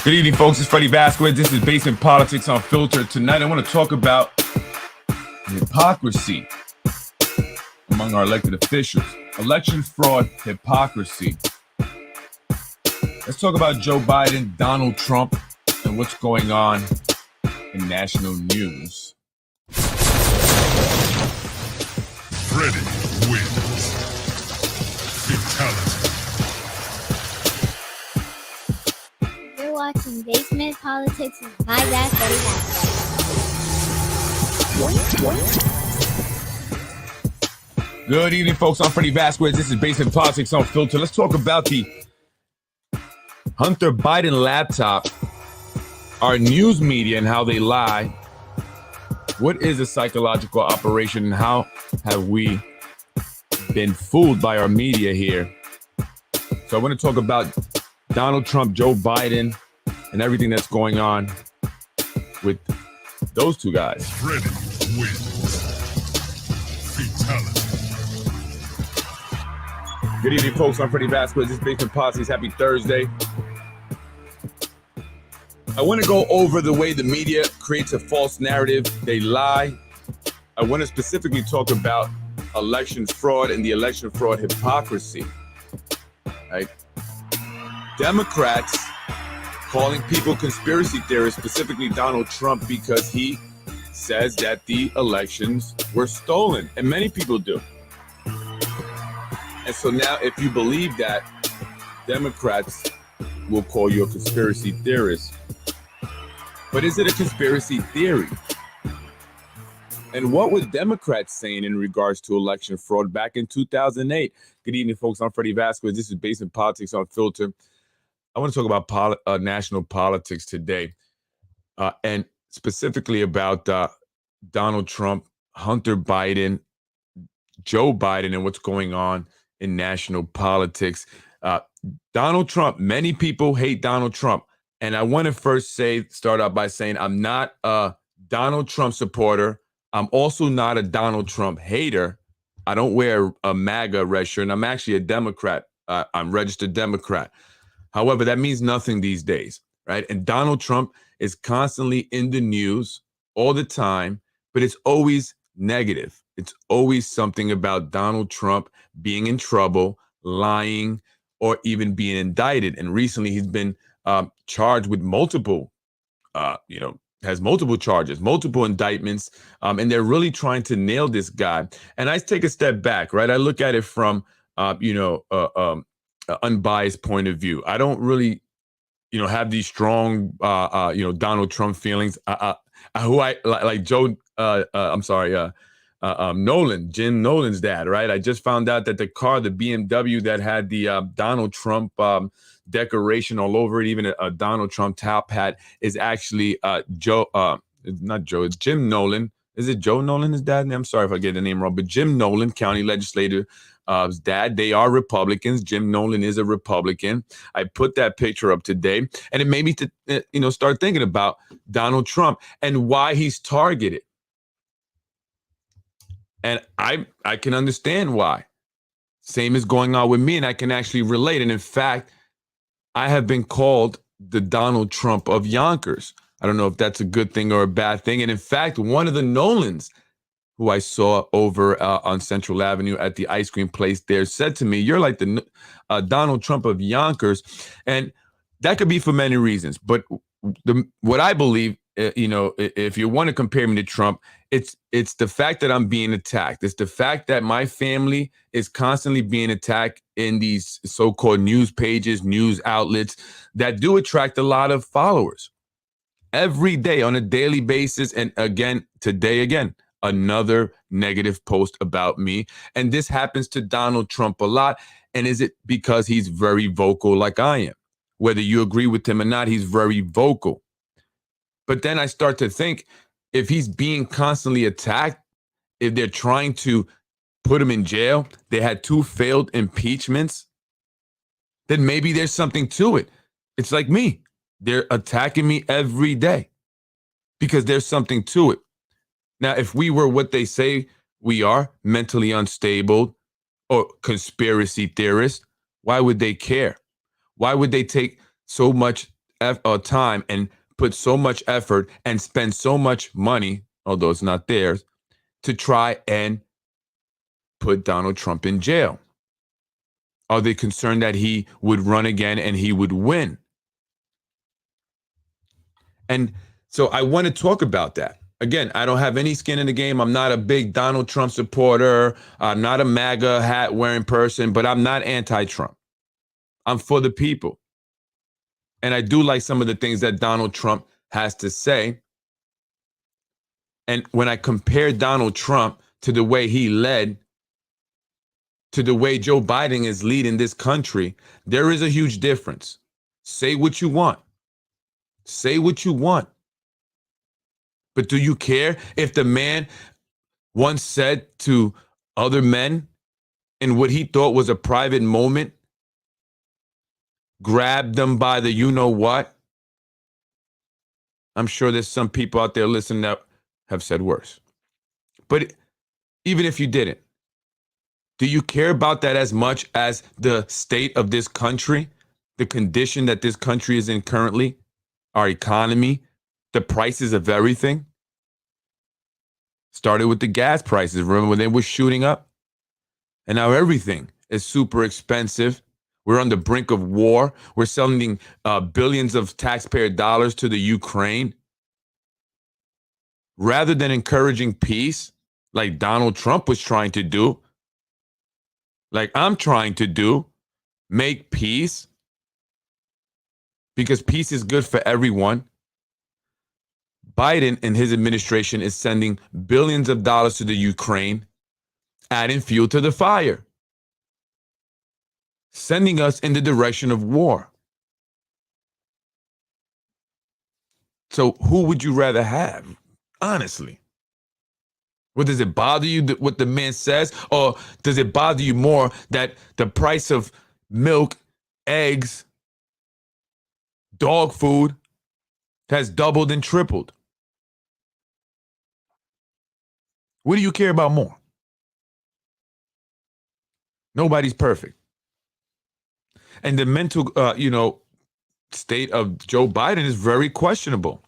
Good evening, folks. It's Freddie Vasquez. This is Basement Politics Unfiltered. Tonight, I want to talk about hypocrisy among our elected officials. Election fraud, hypocrisy. Let's talk about Joe Biden, Donald Trump, and what's going on in national news. Freddie wins. Fatality. You're watching Basement Politics with my dad, Freddie Vasquez. Good evening, folks. I'm Freddie Vasquez. This is Basement Politics Unfiltered. Let's talk about the Hunter Biden laptop, our news media and how they lie. What is a psychological operation and how have we been fooled by our media here? So I want to talk about Donald Trump, Joe Biden, and everything that's going on with those two guys. Freddie wins. Fatality. Good evening, folks. I'm Freddie Vasquez. This is Basement Politics. Happy Thursday. I want to go over the way the media creates a false narrative. They lie. I want to specifically talk about election fraud and the election fraud hypocrisy. Right? Democrats calling people conspiracy theorists, specifically Donald Trump, because he says that the elections were stolen, and many people do. And so now, if you believe that, Democrats will call you a conspiracy theorist. But is it a conspiracy theory? And what were Democrats saying in regards to election fraud back in 2008? Good evening, folks. I'm Freddie Vasquez. This is Basement Politics Unfiltered. I want to talk about national politics today, and specifically about Donald Trump, Hunter Biden, Joe Biden, and what's going on in national politics. Donald Trump, many people hate Donald Trump. And I want to start out by saying I'm not a Donald Trump supporter. I'm also not a Donald Trump hater. I don't wear a MAGA red shirt, and I'm actually a Democrat. I'm registered Democrat. However, that means nothing these days, right? And Donald Trump is constantly in the news all the time, but it's always negative. It's always something about Donald Trump being in trouble, lying, or even being indicted. And recently he's been charged with multiple charges, multiple indictments, and they're really trying to nail this guy. And I take a step back, right? I look at it from, unbiased point of view. I don't really, have these strong, Donald Trump feelings. Who I like Joe, Nolan, Jim Nolan's dad, right? I just found out that the car, the BMW that had the Donald Trump decoration all over it, even a Donald Trump top hat, is actually it's Jim Nolan. Is it Joe Nolan, his dad? I'm sorry if I get the name wrong, but Jim Nolan, county legislator, his dad. They are Republicans. Jim Nolan is a Republican. I put that picture up today, and it made me to start thinking about Donald Trump and why he's targeted. And I can understand why. Same is going on with me, and I can actually relate. And in fact, I have been called the Donald Trump of Yonkers. I don't know if that's a good thing or a bad thing. And in fact, one of the Nolans who I saw over on Central Avenue at the ice cream place there said to me, "You're like the Donald Trump of Yonkers." And that could be for many reasons. But what I believe, if you want to compare me to Trump, it's the fact that I'm being attacked. It's the fact that my family is constantly being attacked in these so-called news pages, news outlets that do attract a lot of followers every day on a daily basis. And today, another negative post about me. And this happens to Donald Trump a lot. And is it because he's very vocal like I am? Whether you agree with him or not, he's very vocal. But then I start to think, if he's being constantly attacked, if they're trying to put him in jail, they had 2 failed impeachments, then maybe there's something to it. It's like me. They're attacking me every day because there's something to it. Now, if we were what they say we are, mentally unstable or conspiracy theorists, why would they care? Why would they take so much time and put so much effort and spend so much money, although it's not theirs, to try and put Donald Trump in jail? Are they concerned that he would run again and he would win? And so I want to talk about that. Again, I don't have any skin in the game. I'm not a big Donald Trump supporter. I'm not a MAGA hat wearing person, but I'm not anti-Trump. I'm for the people. And I do like some of the things that Donald Trump has to say. And when I compare Donald Trump to the way he led, to the way Joe Biden is leading this country, there is a huge difference. Say what you want. Say what you want. But do you care if the man once said to other men in what he thought was a private moment, grabbed them by the you-know-what? I'm sure there's some people out there listening that have said worse. But even if you didn't, do you care about that as much as the state of this country, the condition that this country is in currently, our economy, the prices of everything? Started with the gas prices. Remember when they were shooting up? And now everything is super expensive. We're on the brink of war. We're sending billions of taxpayer dollars to the Ukraine. Rather than encouraging peace, like Donald Trump was trying to do, like I'm trying to do, make peace, because peace is good for everyone. Biden and his administration is sending billions of dollars to the Ukraine, adding fuel to the fire, sending us in the direction of war. So who would you rather have, honestly? What, does it bother you what the man says? Or does it bother you more that the price of milk, eggs, dog food has doubled and tripled? What do you care about more? Nobody's perfect. And the mental, state of Joe Biden is very questionable.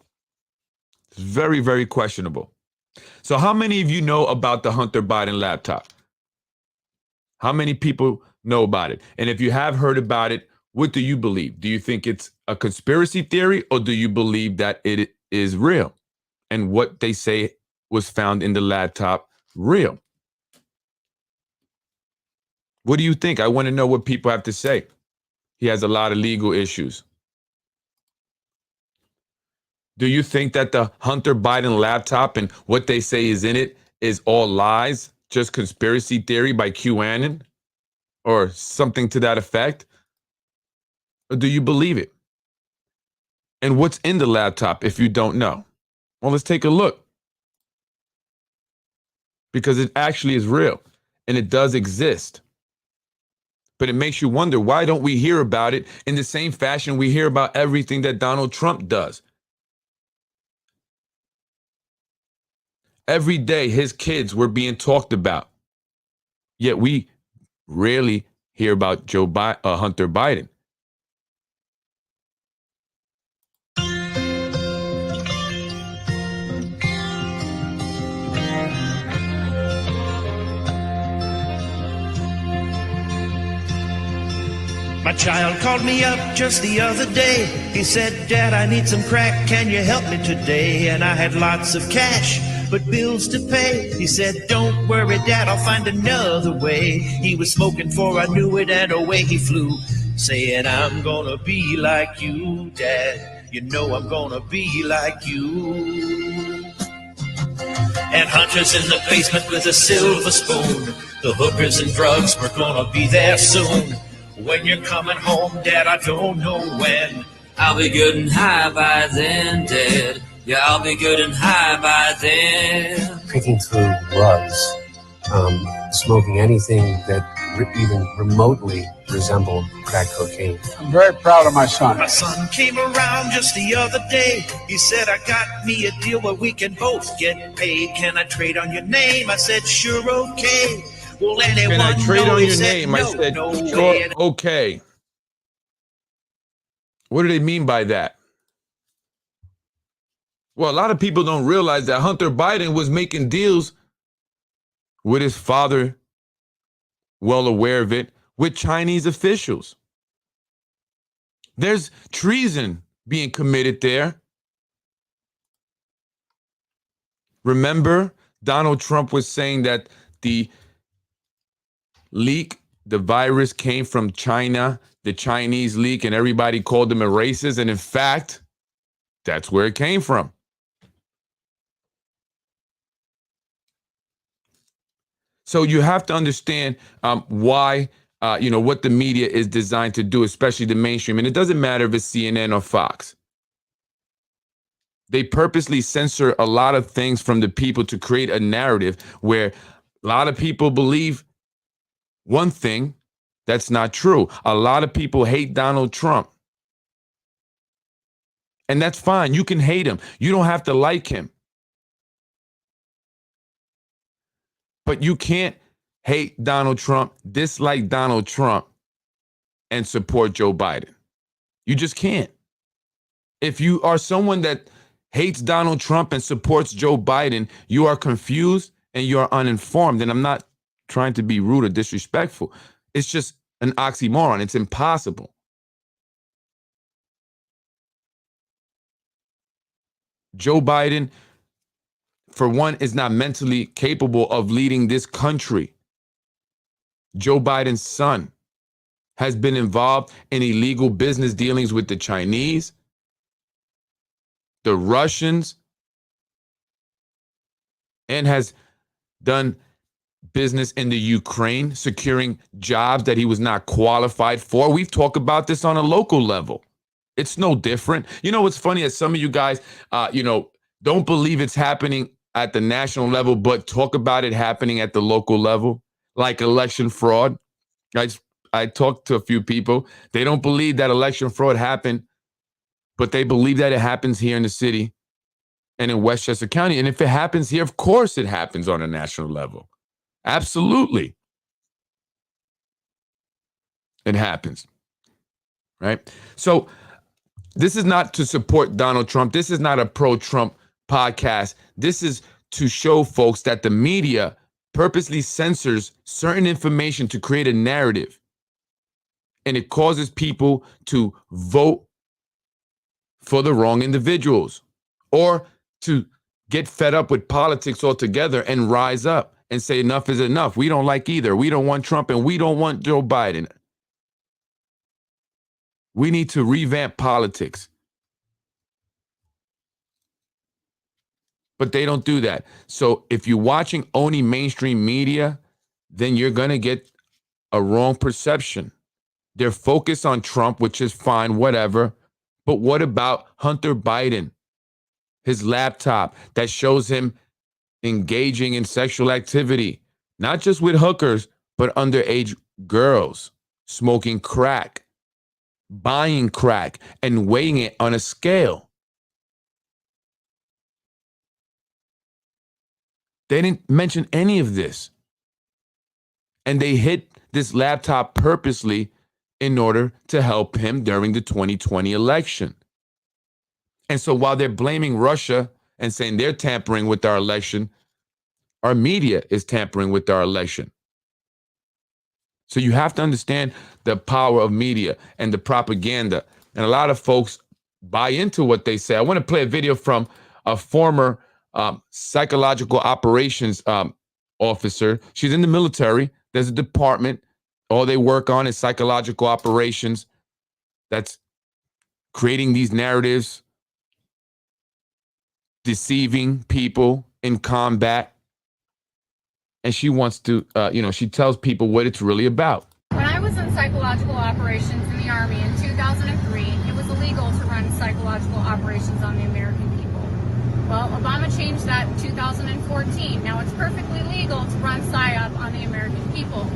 It's very, very questionable. So how many of you know about the Hunter Biden laptop? How many people know about it? And if you have heard about it, what do you believe? Do you think it's a conspiracy theory, or do you believe that it is real? And what they say was found in the laptop real? What do you think? I want to know what people have to say. He has a lot of legal issues. Do you think that the Hunter Biden laptop and what they say is in it is all lies, just conspiracy theory by QAnon or something to that effect? Or do you believe it? And what's in the laptop if you don't know? Well, let's take a look. Because it actually is real and it does exist. But it makes you wonder, why don't we hear about it in the same fashion we hear about everything that Donald Trump does? Every day, his kids were being talked about. Yet we rarely hear about Hunter Biden. My child called me up just the other day. He said, "Dad, I need some crack. Can you help me today?" And I had lots of cash, but bills to pay. He said, "Don't worry, Dad, I'll find another way." He was smoking before I knew it, and away he flew, saying, "I'm gonna be like you, Dad. You know I'm gonna be like you." And Hunter's in the basement with a silver spoon. The hookers and drugs were gonna be there soon. When you're coming home, Dad, I don't know when. I'll be good and high by then, Dad. Yeah, I'll be good and high by then. Picking through drugs, smoking anything that even remotely resembled crack cocaine. I'm very proud of my son. My son came around just the other day. He said, "I got me a deal where we can both get paid. Can I trade on your name?" I said, "Sure, okay." Well, anyone Can I trade know? on He your said, name? I "No, said, no sure, way." okay. What do they mean by that? Well, a lot of people don't realize that Hunter Biden was making deals with his father, well aware of it, with Chinese officials. There's treason being committed there. Remember, Donald Trump was saying that the leak, the virus came from China, the Chinese leak, and everybody called them a racist. And in fact, that's where it came from. So you have to understand why, what the media is designed to do, especially the mainstream. And it doesn't matter if it's CNN or Fox. They purposely censor a lot of things from the people to create a narrative where a lot of people believe one thing that's not true. A lot of people hate Donald Trump. And that's fine. You can hate him. You don't have to like him. But you can't hate Donald Trump, dislike Donald Trump, and support Joe Biden. You just can't. If you are someone that hates Donald Trump and supports Joe Biden, you are confused and you are uninformed. And I'm not trying to be rude or disrespectful. It's just an oxymoron. It's impossible. Joe Biden, for one, is not mentally capable of leading this country. Joe Biden's son has been involved in illegal business dealings with the Chinese, the Russians, and has done business in the Ukraine, securing jobs that he was not qualified for. We've talked about this on a local level. It's no different. You know what's funny is some of you guys, don't believe it's happening at the national level, but talk about it happening at the local level, like election fraud. I talked to a few people. They don't believe that election fraud happened, but they believe that it happens here in the city and in Westchester County. And if it happens here, of course it happens on a national level. Absolutely. It happens. Right? So this is not to support Donald Trump. This is not a pro-Trump podcast. This is to show folks that the media purposely censors certain information to create a narrative. And it causes people to vote for the wrong individuals or to get fed up with politics altogether and rise up and say enough is enough. We don't like either. We don't want Trump and we don't want Joe Biden. We need to revamp politics. But they don't do that. So if you're watching only mainstream media, then you're going to get a wrong perception. They're focused on Trump, which is fine, whatever. But what about Hunter Biden? His laptop that shows him engaging in sexual activity, not just with hookers, but underage girls, smoking crack, buying crack, and weighing it on a scale. They didn't mention any of this. And they hid this laptop purposely in order to help him during the 2020 election. And so while they're blaming Russia and saying they're tampering with our election, our media is tampering with our election. So you have to understand the power of media and the propaganda. And a lot of folks buy into what they say. I want to play a video from a former psychological operations officer. She's in the military. There's a department. All they work on is psychological operations. That's creating these narratives, deceiving people in combat. And she wants to, she tells people what it's really about. When I was in psychological operations in the Army in 2003, it was illegal to run psychological operations on the American people. Well, Obama changed that in 2014. Now it's perfectly legal to run PSYOP on the American people.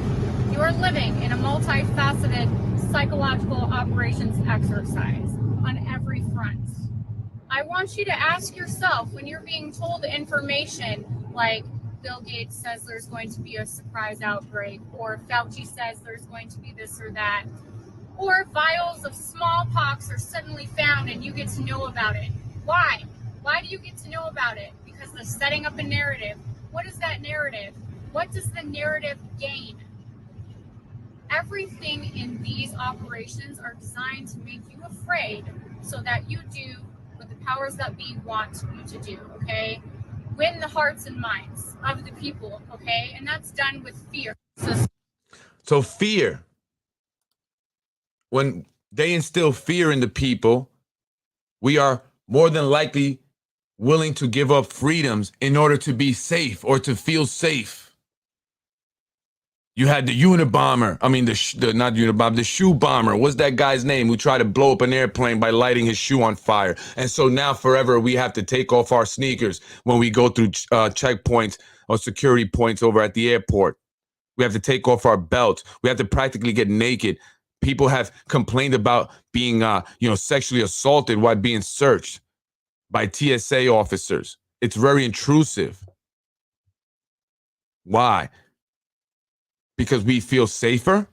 You are living in a multifaceted psychological operations exercise on every front. I want you to ask yourself, when you're being told information like Bill Gates says there's going to be a surprise outbreak, or Fauci says there's going to be this or that, or vials of smallpox are suddenly found and you get to know about it. Why Why do you get to know about it? Because they're setting up a narrative. What is that narrative? What does the narrative gain? Everything in these operations are designed to make you afraid so that you do what the powers that be want you to do, okay? Win the hearts and minds of the people, okay? And that's done with fear. So fear, when they instill fear in the people, we are more than likely willing to give up freedoms in order to be safe or to feel safe. You had the Unabomber, not Unabomber, the shoe bomber. What's that guy's name who tried to blow up an airplane by lighting his shoe on fire? And so now forever we have to take off our sneakers when we go through checkpoints or security points over at the airport. We have to take off our belts. We have to practically get naked. People have complained about being, sexually assaulted while being searched by TSA officers. It's very intrusive. Why? Because we feel safer?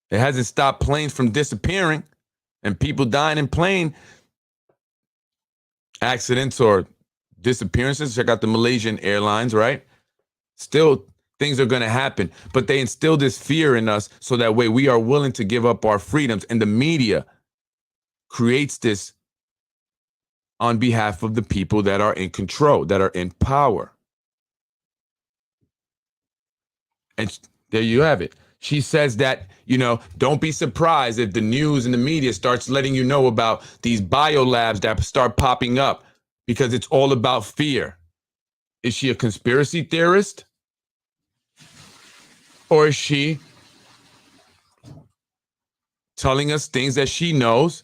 It hasn't stopped planes from disappearing and people dying in plane accidents or disappearances. Check out the Malaysian Airlines, right? Still, things are going to happen, but they instill this fear in us so that way we are willing to give up our freedoms. And the media creates this on behalf of the people that are in control, that are in power. And there you have it. She says that, don't be surprised if the news and the media starts letting you know about these biolabs that start popping up because it's all about fear. Is she a conspiracy theorist? Or is she telling us things that she knows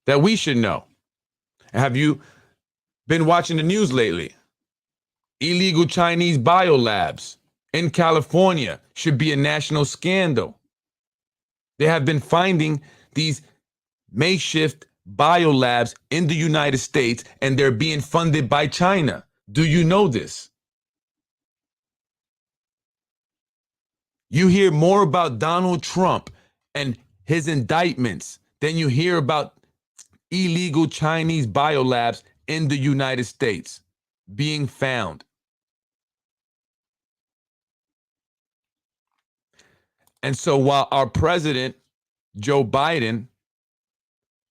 that we should know? Have you been watching the news lately? Illegal Chinese biolabs in California should be a national scandal. They have been finding these makeshift biolabs in the United States, and they're being funded by China. Do you know this? You hear more about Donald Trump and his indictments than you hear about illegal Chinese biolabs in the United States being found. And so while our president, Joe Biden's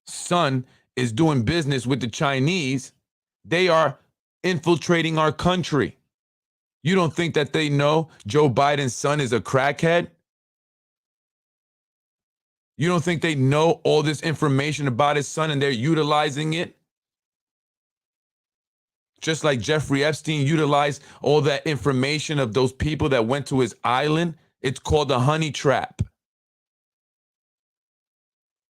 son, is doing business with the Chinese, they are infiltrating our country. You don't think that they know Joe Biden's son is a crackhead? You don't think they know all this information about his son and they're utilizing it? Just like Jeffrey Epstein utilized all that information of those people that went to his island. It's called the honey trap.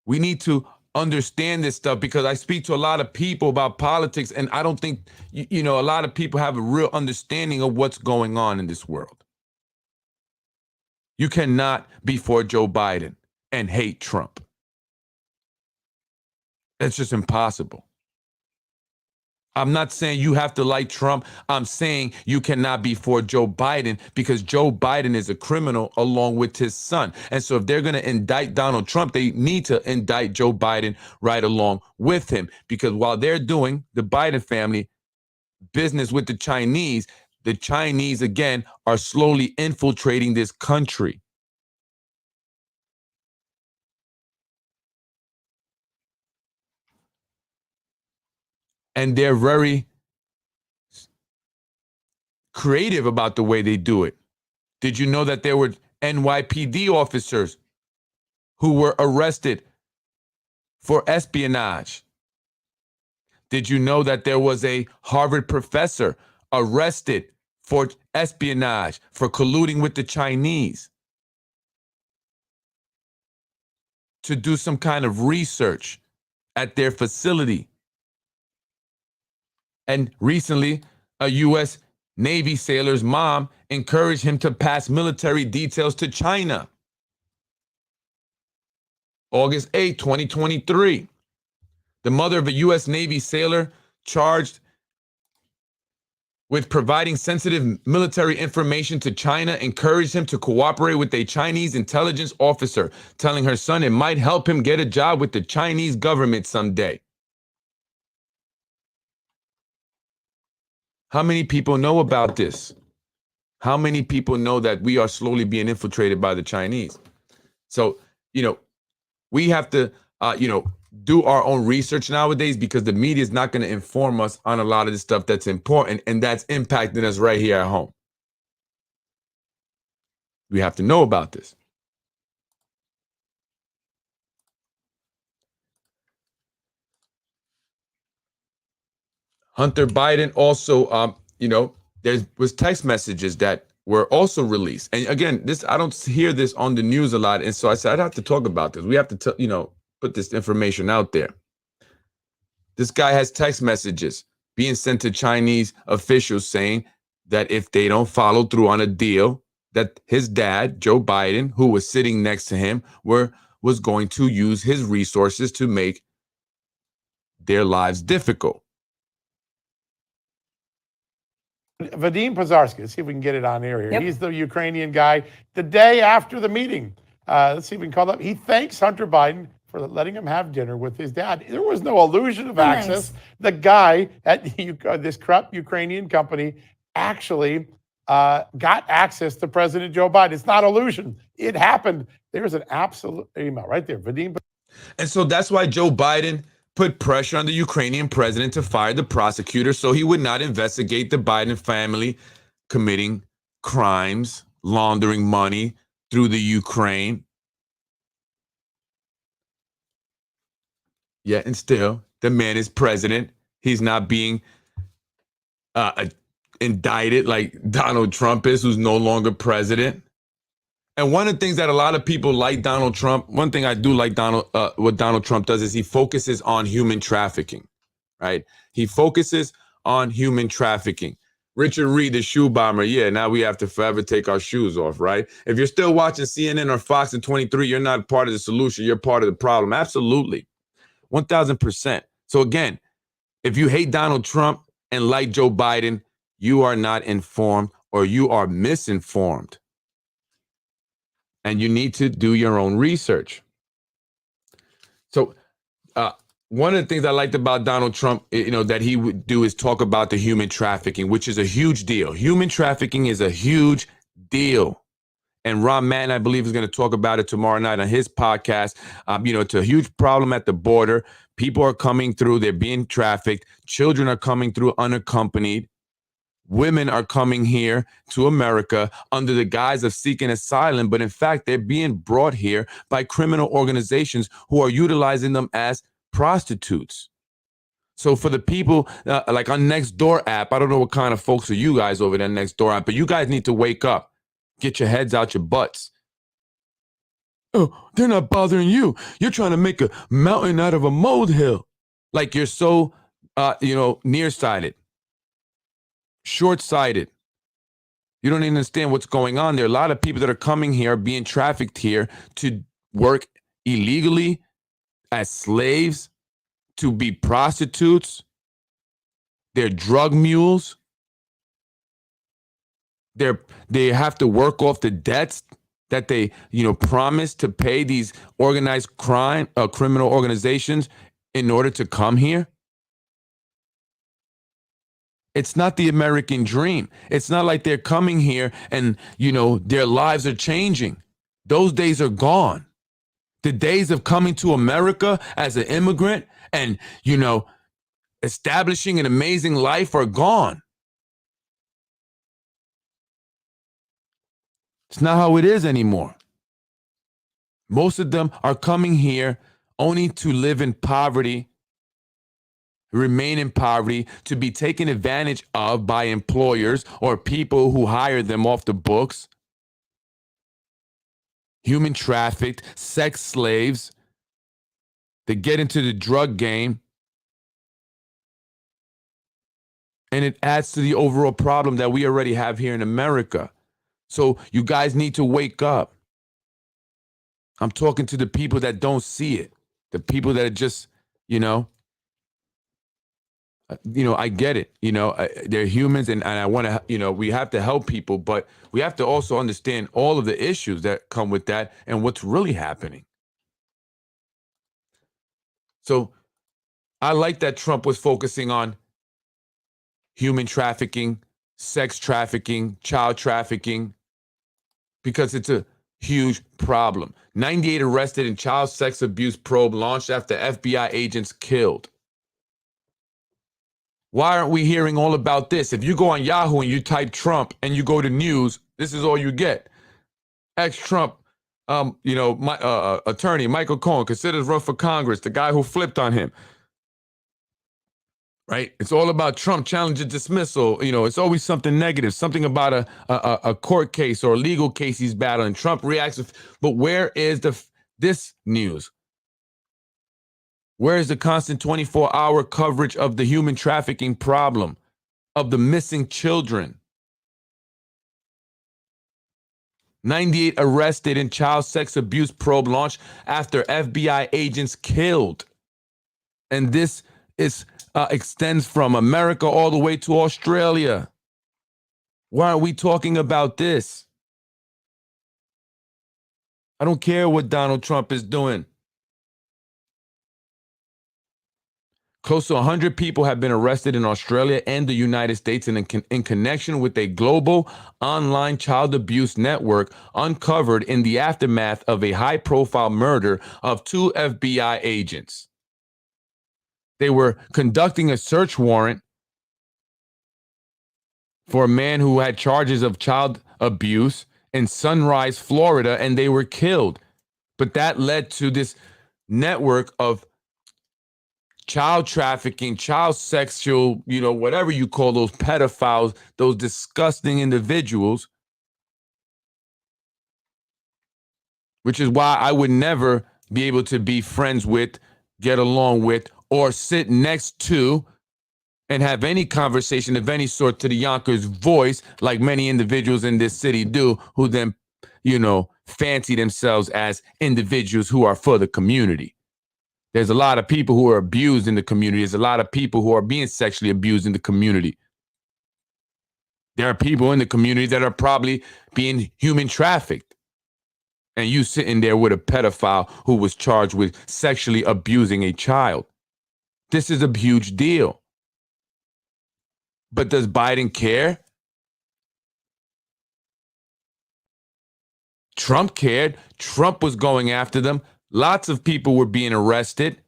We need to understand this stuff because I speak to a lot of people about politics, and I don't think, a lot of people have a real understanding of what's going on in this world. You cannot be for Joe Biden and hate Trump. It's just impossible. I'm not saying you have to like Trump. I'm saying you cannot be for Joe Biden because Joe Biden is a criminal along with his son. And so if they're going to indict Donald Trump, they need to indict Joe Biden right along with him. Because while they're doing, the Biden family, business with the Chinese, again, are slowly infiltrating this country. And they're very creative about the way they do it. Did you know that there were NYPD officers who were arrested for espionage? Did you know that there was a Harvard professor arrested for espionage, for colluding with the Chinese to do some kind of research at their facility? And recently, a U.S. Navy sailor's mom encouraged him to pass military details to China. August 8, 2023. The mother of a U.S. Navy sailor charged with providing sensitive military information to China, encouraged him to cooperate with a Chinese intelligence officer, telling her son it might help him get a job with the Chinese government someday. How many people know about this? How many people know that we are slowly being infiltrated by the Chinese? So, we have to, do our own research nowadays, because the media is not going to inform us on a lot of the stuff that's important and that's impacting us right here at home. We have to know about this. Hunter Biden also, there was text messages that were also released. And again, I don't hear this on the news a lot. And so I said, I'd have to talk about this. We have to, put this information out there. This guy has text messages being sent to Chinese officials saying that if they don't follow through on a deal, that his dad, Joe Biden, who was sitting next to him, was going to use his resources to make their lives difficult. Vadim Pozharsky, let's see if we can get it on air here. Yep. He's the Ukrainian guy. The day after the meeting, let's see if we can call up. He thanks Hunter Biden for letting him have dinner with his dad. There was no illusion of access. The guy at this corrupt Ukrainian company actually got access to President Joe Biden. It's not illusion. It happened. There's an absolute email right there. Vadim. And so that's why Joe Biden put pressure on the Ukrainian president to fire the prosecutor so he would not investigate the Biden family committing crimes, laundering money through the Ukraine. Yeah, and still, the man is president. He's not being indicted like Donald Trump is, who's no longer president. And one of the things that a lot of people like Donald Trump, one thing I do like what Donald Trump does is he focuses on human trafficking, right? He focuses on human trafficking. Richard Reed, the shoe bomber, yeah, now we have to forever take our shoes off, right? If you're still watching CNN or Fox in 23, you're not part of the solution, you're part of the problem. Absolutely. 1,000%. So again, if you hate Donald Trump and like Joe Biden, you are not informed or you are misinformed. And you need to do your own research. So one of the things I liked about Donald Trump, that he would do is talk about the human trafficking, which is a huge deal. Human trafficking is a huge deal. And Ron Mann, I believe, is going to talk about it tomorrow night on his podcast. It's a huge problem at the border. People are coming through. They're being trafficked. Children are coming through unaccompanied. Women are coming here to America under the guise of seeking asylum, but in fact, they're being brought here by criminal organizations who are utilizing them as prostitutes. So for the people like on Nextdoor app, I don't know what kind of folks are you guys over there Nextdoor app, but you guys need to wake up, get your heads out your butts. Oh, they're not bothering you. You're trying to make a mountain out of a molehill. Like you're so, nearsighted. Short-sighted. You don't even understand what's going on. There are a lot of people that are coming here, being trafficked here to work illegally as slaves, to be prostitutes. They're drug mules. They have to work off the debts that they, promised to pay these organized criminal organizations in order to come here. It's not the American dream. It's not like they're coming here and, their lives are changing. Those days are gone. The days of coming to America as an immigrant and, establishing an amazing life are gone. It's not how it is anymore. Most of them are coming here only to live in poverty, remain in poverty, to be taken advantage of by employers or people who hire them off the books, human trafficked, sex slaves, that get into the drug game. And it adds to the overall problem that we already have here in America. So you guys need to wake up. I'm talking to the people that don't see it, the people that are just, I get it. They're humans, and I want to, we have to help people, but we have to also understand all of the issues that come with that and what's really happening. So I like that Trump was focusing on human trafficking, sex trafficking, child trafficking, because it's a huge problem. 98 arrested in child sex abuse probe launched after FBI agents killed. Why aren't we hearing all about this? If you go on Yahoo and you type Trump and you go to news, this is all you get. Ex-Trump, my attorney Michael Cohen considers run for Congress, the guy who flipped on him. Right? It's all about Trump challenging dismissal. It's always something negative, something about a court case or a legal case he's battling. Trump reacts, but where is this news? Where is the constant 24-hour coverage of the human trafficking problem, of the missing children? 98 arrested in child sex abuse probe launched after FBI agents killed. And this extends from America all the way to Australia. Why aren't we talking about this? I don't care what Donald Trump is doing. Close to 100 people have been arrested in Australia and the United States in connection with a global online child abuse network uncovered in the aftermath of a high-profile murder of 2 FBI agents. They were conducting a search warrant for a man who had charges of child abuse in Sunrise, Florida, and they were killed. But that led to this network of child trafficking, child sexual, whatever you call those pedophiles, those disgusting individuals, which is why I would never be able to be friends with, get along with, or sit next to and have any conversation of any sort to the Yonkers voice, like many individuals in this city do, who then, fancy themselves as individuals who are for the community. There's a lot of people who are abused in the community. There's a lot of people who are being sexually abused in the community. There are people in the community that are probably being human trafficked. And you sitting there with a pedophile who was charged with sexually abusing a child. This is a huge deal. But does Biden care? Trump cared. Trump was going after them. Lots of people were being arrested,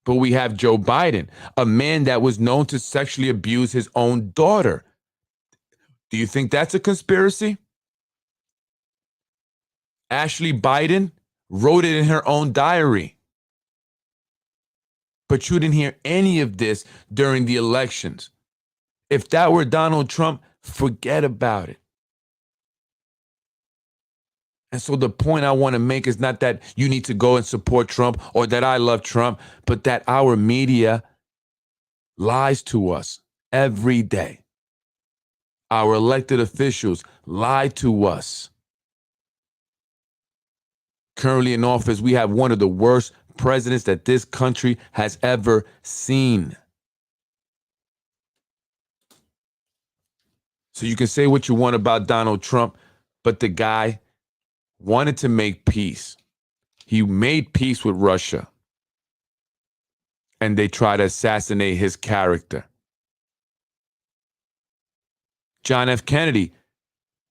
but we have Joe Biden, a man that was known to sexually abuse his own daughter. Do you think that's a conspiracy? Ashley Biden wrote it in her own diary. But you didn't hear any of this during the elections. If that were Donald Trump, forget about it. And so the point I want to make is not that you need to go and support Trump or that I love Trump, but that our media lies to us every day. Our elected officials lie to us. Currently in office, we have one of the worst presidents that this country has ever seen. So you can say what you want about Donald Trump, but the guy wanted to make peace. He made peace with Russia. And they tried to assassinate his character. John F. Kennedy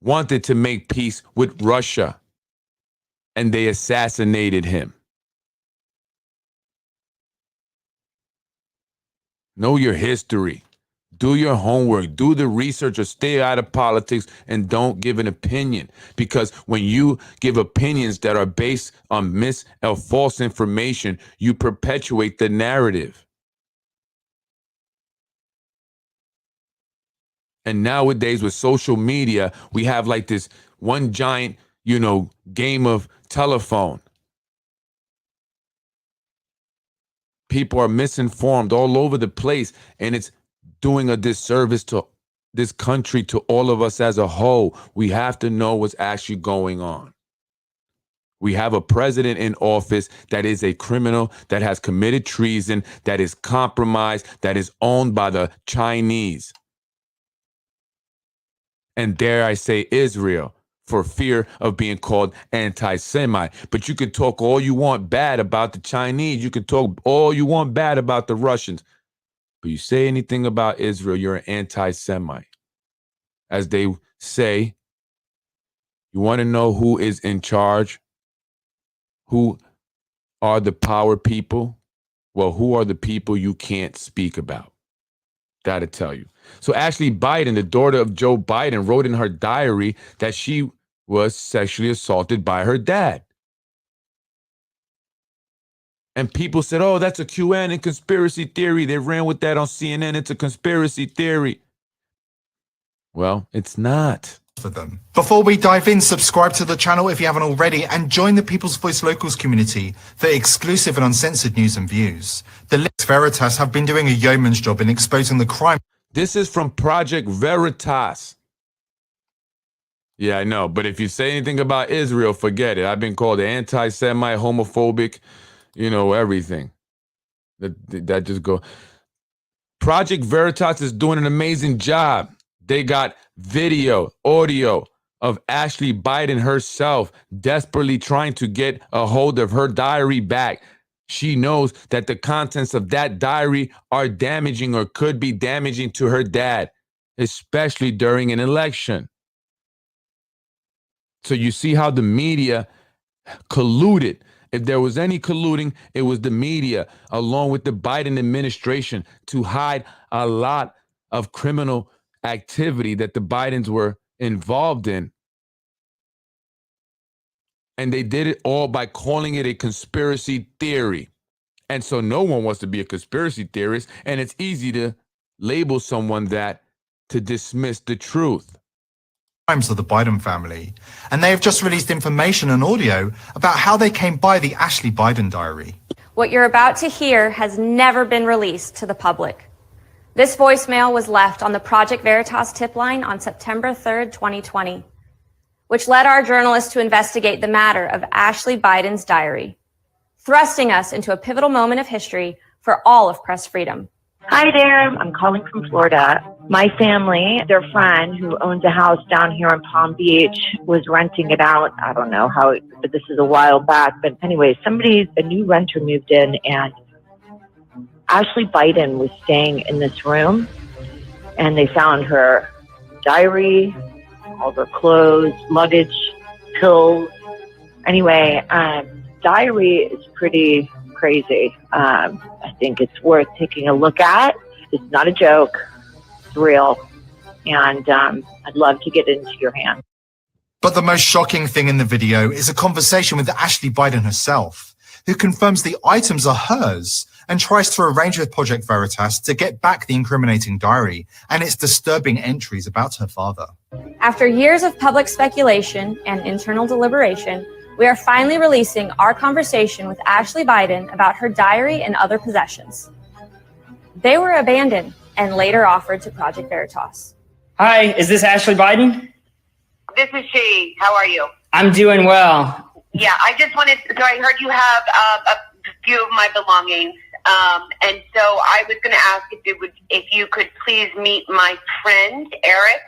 wanted to make peace with Russia. And they assassinated him. Know your history. Do your homework, do the research, or stay out of politics and don't give an opinion. Because when you give opinions that are based on mis or false information, you perpetuate the narrative. And nowadays with social media, we have like this one giant, game of telephone. People are misinformed all over the place, and it's doing a disservice to this country, to all of us as a whole. We have to know what's actually going on. We have a president in office that is a criminal, that has committed treason, that is compromised, that is owned by the Chinese. And dare I say Israel, for fear of being called anti-Semite. But you can talk all you want bad about the Chinese. You can talk all you want bad about the Russians. But you say anything about Israel, you're an anti-Semite. As they say, you want to know who is in charge? Who are the power people? Well, who are the people you can't speak about? Gotta tell you. So Ashley Biden, the daughter of Joe Biden, wrote in her diary that she was sexually assaulted by her dad. And people said, oh, that's a QAnon conspiracy theory. They ran with that on CNN. It's a conspiracy theory. Well, it's not. For them. Before we dive in, subscribe to the channel if you haven't already and join the People's Voice Locals community for exclusive and uncensored news and views. The Lex Veritas have been doing a yeoman's job in exposing the crime. This is from Project Veritas. Yeah, I know. But if you say anything about Israel, forget it. I've been called anti-Semite, homophobic, everything. That just go. Project Veritas is doing an amazing job. They got video, audio of Ashley Biden herself desperately trying to get a hold of her diary back. She knows that the contents of that diary are damaging or could be damaging to her dad, especially during an election. So you see how the media colluded. If there was any colluding, it was the media, along with the Biden administration, to hide a lot of criminal activity that the Bidens were involved in. And they did it all by calling it a conspiracy theory. And so no one wants to be a conspiracy theorist, and it's easy to label someone that to dismiss the truth. Crimes of the Biden family, and they have just released information and audio about how they came by the Ashley Biden diary. What you're about to hear has never been released to the public. This voicemail was left on the Project Veritas tip line on September 3rd, 2020, which led our journalists to investigate the matter of Ashley Biden's diary, thrusting us into a pivotal moment of history for all of press freedom. Hi there, I'm calling from Florida. My family, their friend who owns a house down here in Palm Beach, was renting it out. I don't know how, but this is a while back. But anyway, a new renter moved in, and Ashley Biden was staying in this room, and they found her diary, all her clothes, luggage, pills. Anyway, diary is pretty crazy. I think it's worth taking a look at. It's not a joke. It's real. And I'd love to get it into your hands. But the most shocking thing in the video is a conversation with Ashley Biden herself, who confirms the items are hers and tries to arrange with Project Veritas to get back the incriminating diary and its disturbing entries about her father. After years of public speculation and internal deliberation, we are finally releasing our conversation with Ashley Biden about her diary and other possessions. They were abandoned and later offered to Project Veritas. Hi, is this Ashley Biden? This is she. How are you? I'm doing well. Yeah, I just wanted, so I heard you have a few of my belongings. And so I was going to ask if you could please meet my friend, Eric,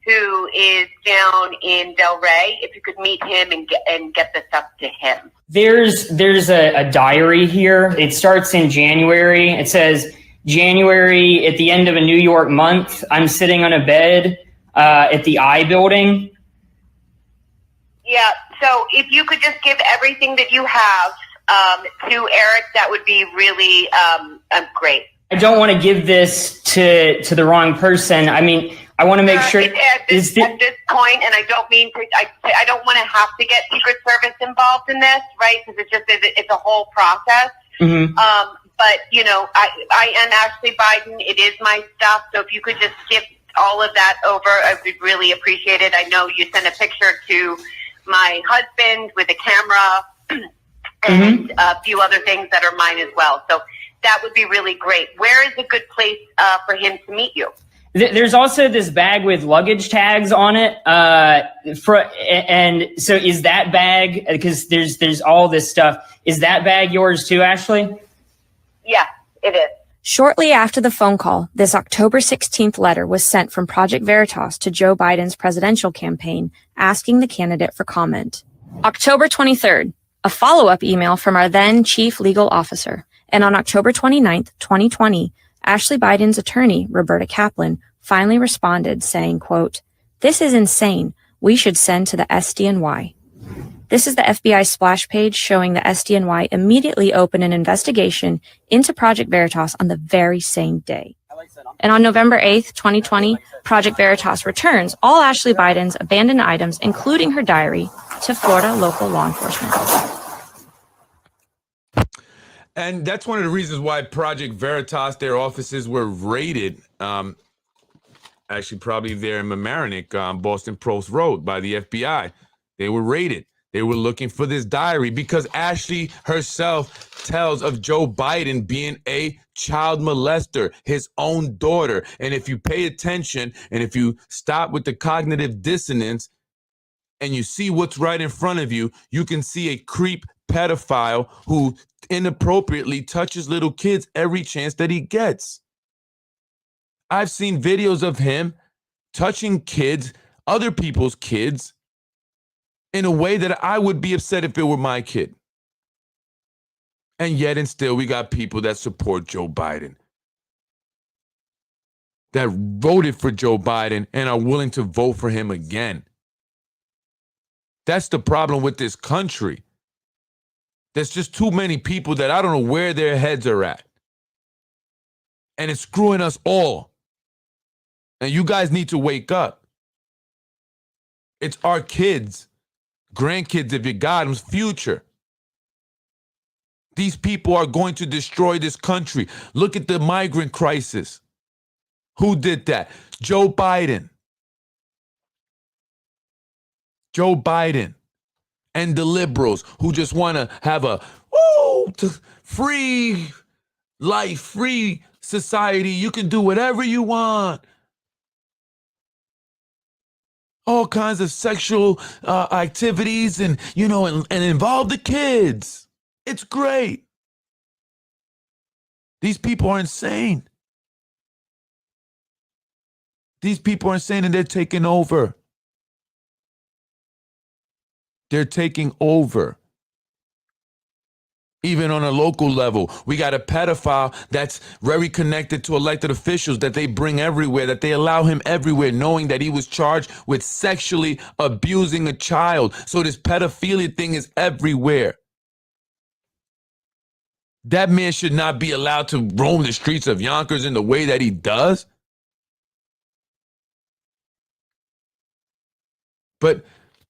who is down in Del Rey. If you could meet him and get this up to him. There's a diary here. It starts in January. It says, January at the end of a New York month, I'm sitting on a bed at the I building. Yeah, so if you could just give everything that you have to Eric, that would be really great. I don't want to give this to the wrong person. I mean, I want to make sure at this point, and I don't mean to. I don't want to have to get Secret Service involved in this, right? Because it's a whole process. Mm-hmm. But I am Ashley Biden. It is my stuff. So if you could just give all of that over, I would really appreciate it. I know you sent a picture to my husband with a camera and a few other things that are mine as well. So that would be really great. Where is a good place for him to meet you? There's also this bag with luggage tags on it. And so is that bag, because there's all this stuff, is that bag yours too, Ashley? Yeah, it is. Shortly after the phone call, this October 16th letter was sent from Project Veritas to Joe Biden's presidential campaign, asking the candidate for comment. October 23rd, a follow-up email from our then chief legal officer. And on October 29th, 2020, Ashley Biden's attorney, Roberta Kaplan, finally responded saying, quote, "This is insane. We should send to the SDNY." This is the FBI splash page showing the SDNY immediately open an investigation into Project Veritas on the very same day. And on November 8th, 2020, Project Veritas returns all Ashley Biden's abandoned items, including her diary, to Florida local law enforcement. And that's one of the reasons why Project Veritas, their offices were raided, actually probably there in Mamaroneck, Boston Post Road by the FBI. They were raided. They were looking for this diary because Ashley herself tells of Joe Biden being a child molester, his own daughter. And if you pay attention and if you stop with the cognitive dissonance and you see what's right in front of you, you can see a creep pedophile who inappropriately touches little kids every chance that he gets. I've seen videos of him touching kids, other people's kids, in a way that I would be upset if it were my kid. And yet and still we got people that support Joe Biden, that voted for Joe Biden and are willing to vote for him again. That's the problem with this country. There's just too many people that I don't know where their heads are at. And it's screwing us all. And you guys need to wake up. It's our kids, grandkids, if you got them's future. These people are going to destroy this country. Look at the migrant crisis. Who did that? Joe Biden. Joe Biden and the liberals who just want to have a free life, free society. You can do whatever you want. All kinds of sexual activities and involve the kids. It's great. These people are insane. These people are insane and they're taking over. They're taking over. Even on a local level, we got a pedophile that's very connected to elected officials that they bring everywhere, that they allow him everywhere, knowing that he was charged with sexually abusing a child. So this pedophilia thing is everywhere. That man should not be allowed to roam the streets of Yonkers in the way that he does. But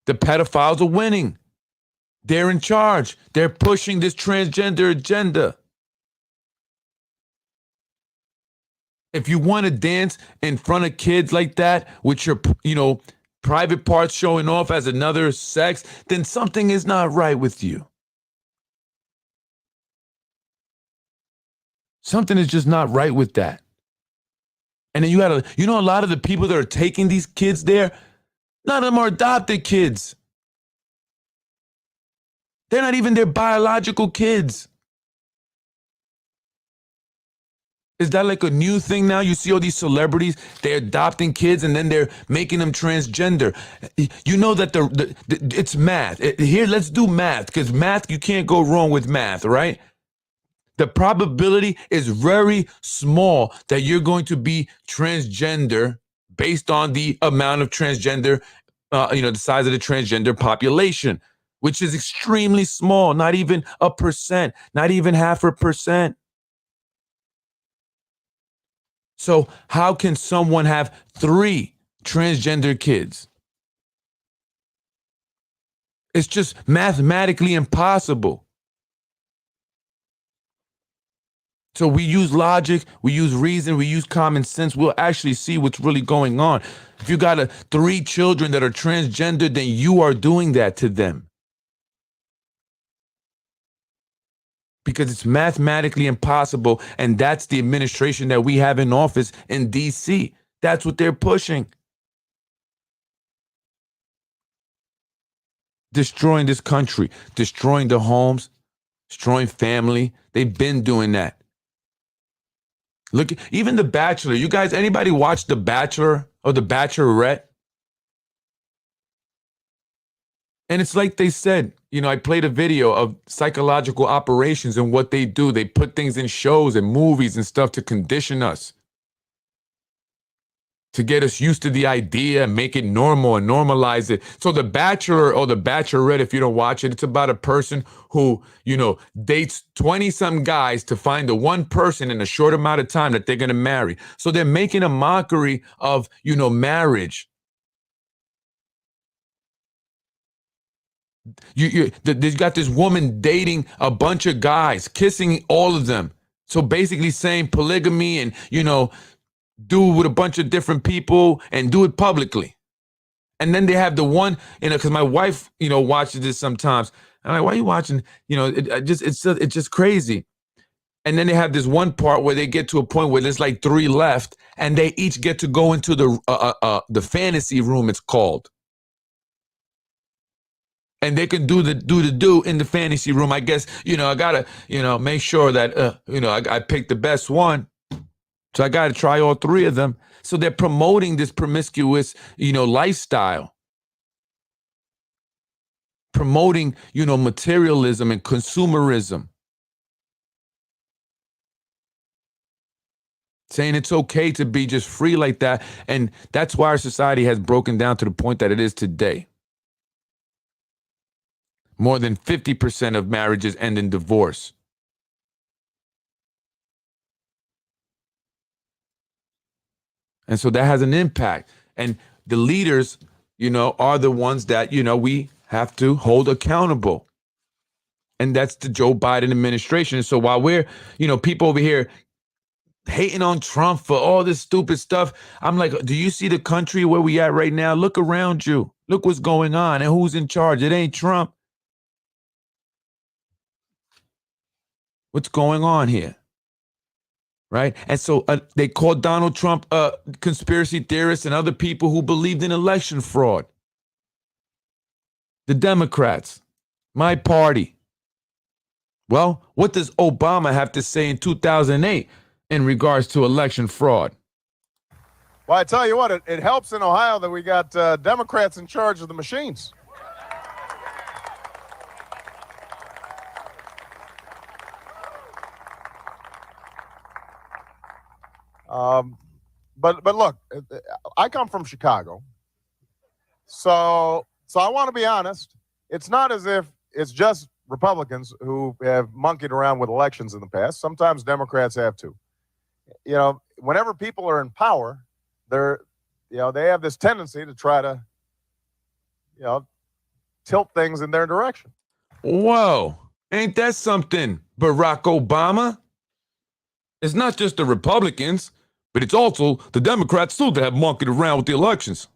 the pedophiles are winning. They're in charge. They're pushing this transgender agenda. If you want to dance in front of kids like that, with your, private parts showing off as another sex, then something is not right with you. Something is just not right with that. And then a lot of the people that are taking these kids there, none of them are adopted kids. They're not even their biological kids. Is that like a new thing now? You see all these celebrities, they're adopting kids and then they're making them transgender. You know that it's math. Here, let's do math, because math, you can't go wrong with math, right? The probability is very small that you're going to be transgender based on the amount of transgender, the size of the transgender population, which is extremely small, not even 1%, not even 0.5%. So how can someone have 3 transgender kids? It's just mathematically impossible. So we use logic, we use reason, we use common sense. We'll actually see what's really going on. If you got 3 children that are transgender, then you are doing that to them. Because it's mathematically impossible, and that's the administration that we have in office in D.C. That's what they're pushing. Destroying this country, destroying the homes, destroying family. They've been doing that. Look, even The Bachelor. You guys, anybody watch The Bachelor or The Bachelorette? And it's like they said, you know, I played a video of psychological operations and what they do. They put things in shows and movies and stuff to condition us, to get us used to the idea and make it normal and normalize it. So The Bachelor or The Bachelorette, if you don't watch it, it's about a person who, you know, dates 20-some guys to find the one person in a short amount of time that they're going to marry. So they're making a mockery of, you know, marriage. They've got this woman dating a bunch of guys, kissing all of them. So basically saying polygamy and, you know, do it with a bunch of different people and do it publicly. And then they have the one, you know, because my wife, you know, watches this sometimes. I'm like, why are you watching? You know, it's just crazy. And then they have this one part where they get to a point where there's like 3 left, and they each get to go into the fantasy room, it's called. And they can do in the fantasy room. I guess, you know, I gotta, you know, make sure that, you know, I picked the best one. So I got to try all 3 of them. So they're promoting this promiscuous, you know, lifestyle. Promoting, you know, materialism and consumerism. Saying it's okay to be just free like that. And that's why our society has broken down to the point that it is today. More than 50% of marriages end in divorce. And so that has an impact. And the leaders, you know, are the ones that, you know, we have to hold accountable. And that's the Joe Biden administration. And so while we're, you know, people over here hating on Trump for all this stupid stuff, I'm like, do you see the country where we at right now? Look around you. Look what's going on and who's in charge. It ain't Trump. What's going on here? Right? And so they called Donald Trump a conspiracy theorist and other people who believed in election fraud. The Democrats, my party. Well, what does Obama have to say in 2008 in regards to election fraud? Well, I tell you what, it helps in Ohio that we got Democrats in charge of the machines. But look, I come from Chicago, so I want to be honest. It's not as if it's just Republicans who have monkeyed around with elections in the past. Sometimes Democrats have too. You know, whenever people are in power, they have this tendency to try to, you know, tilt things in their direction. Whoa, ain't that something, Barack Obama? It's not just the Republicans, but it's also the Democrats too that have monkeyed around with the elections.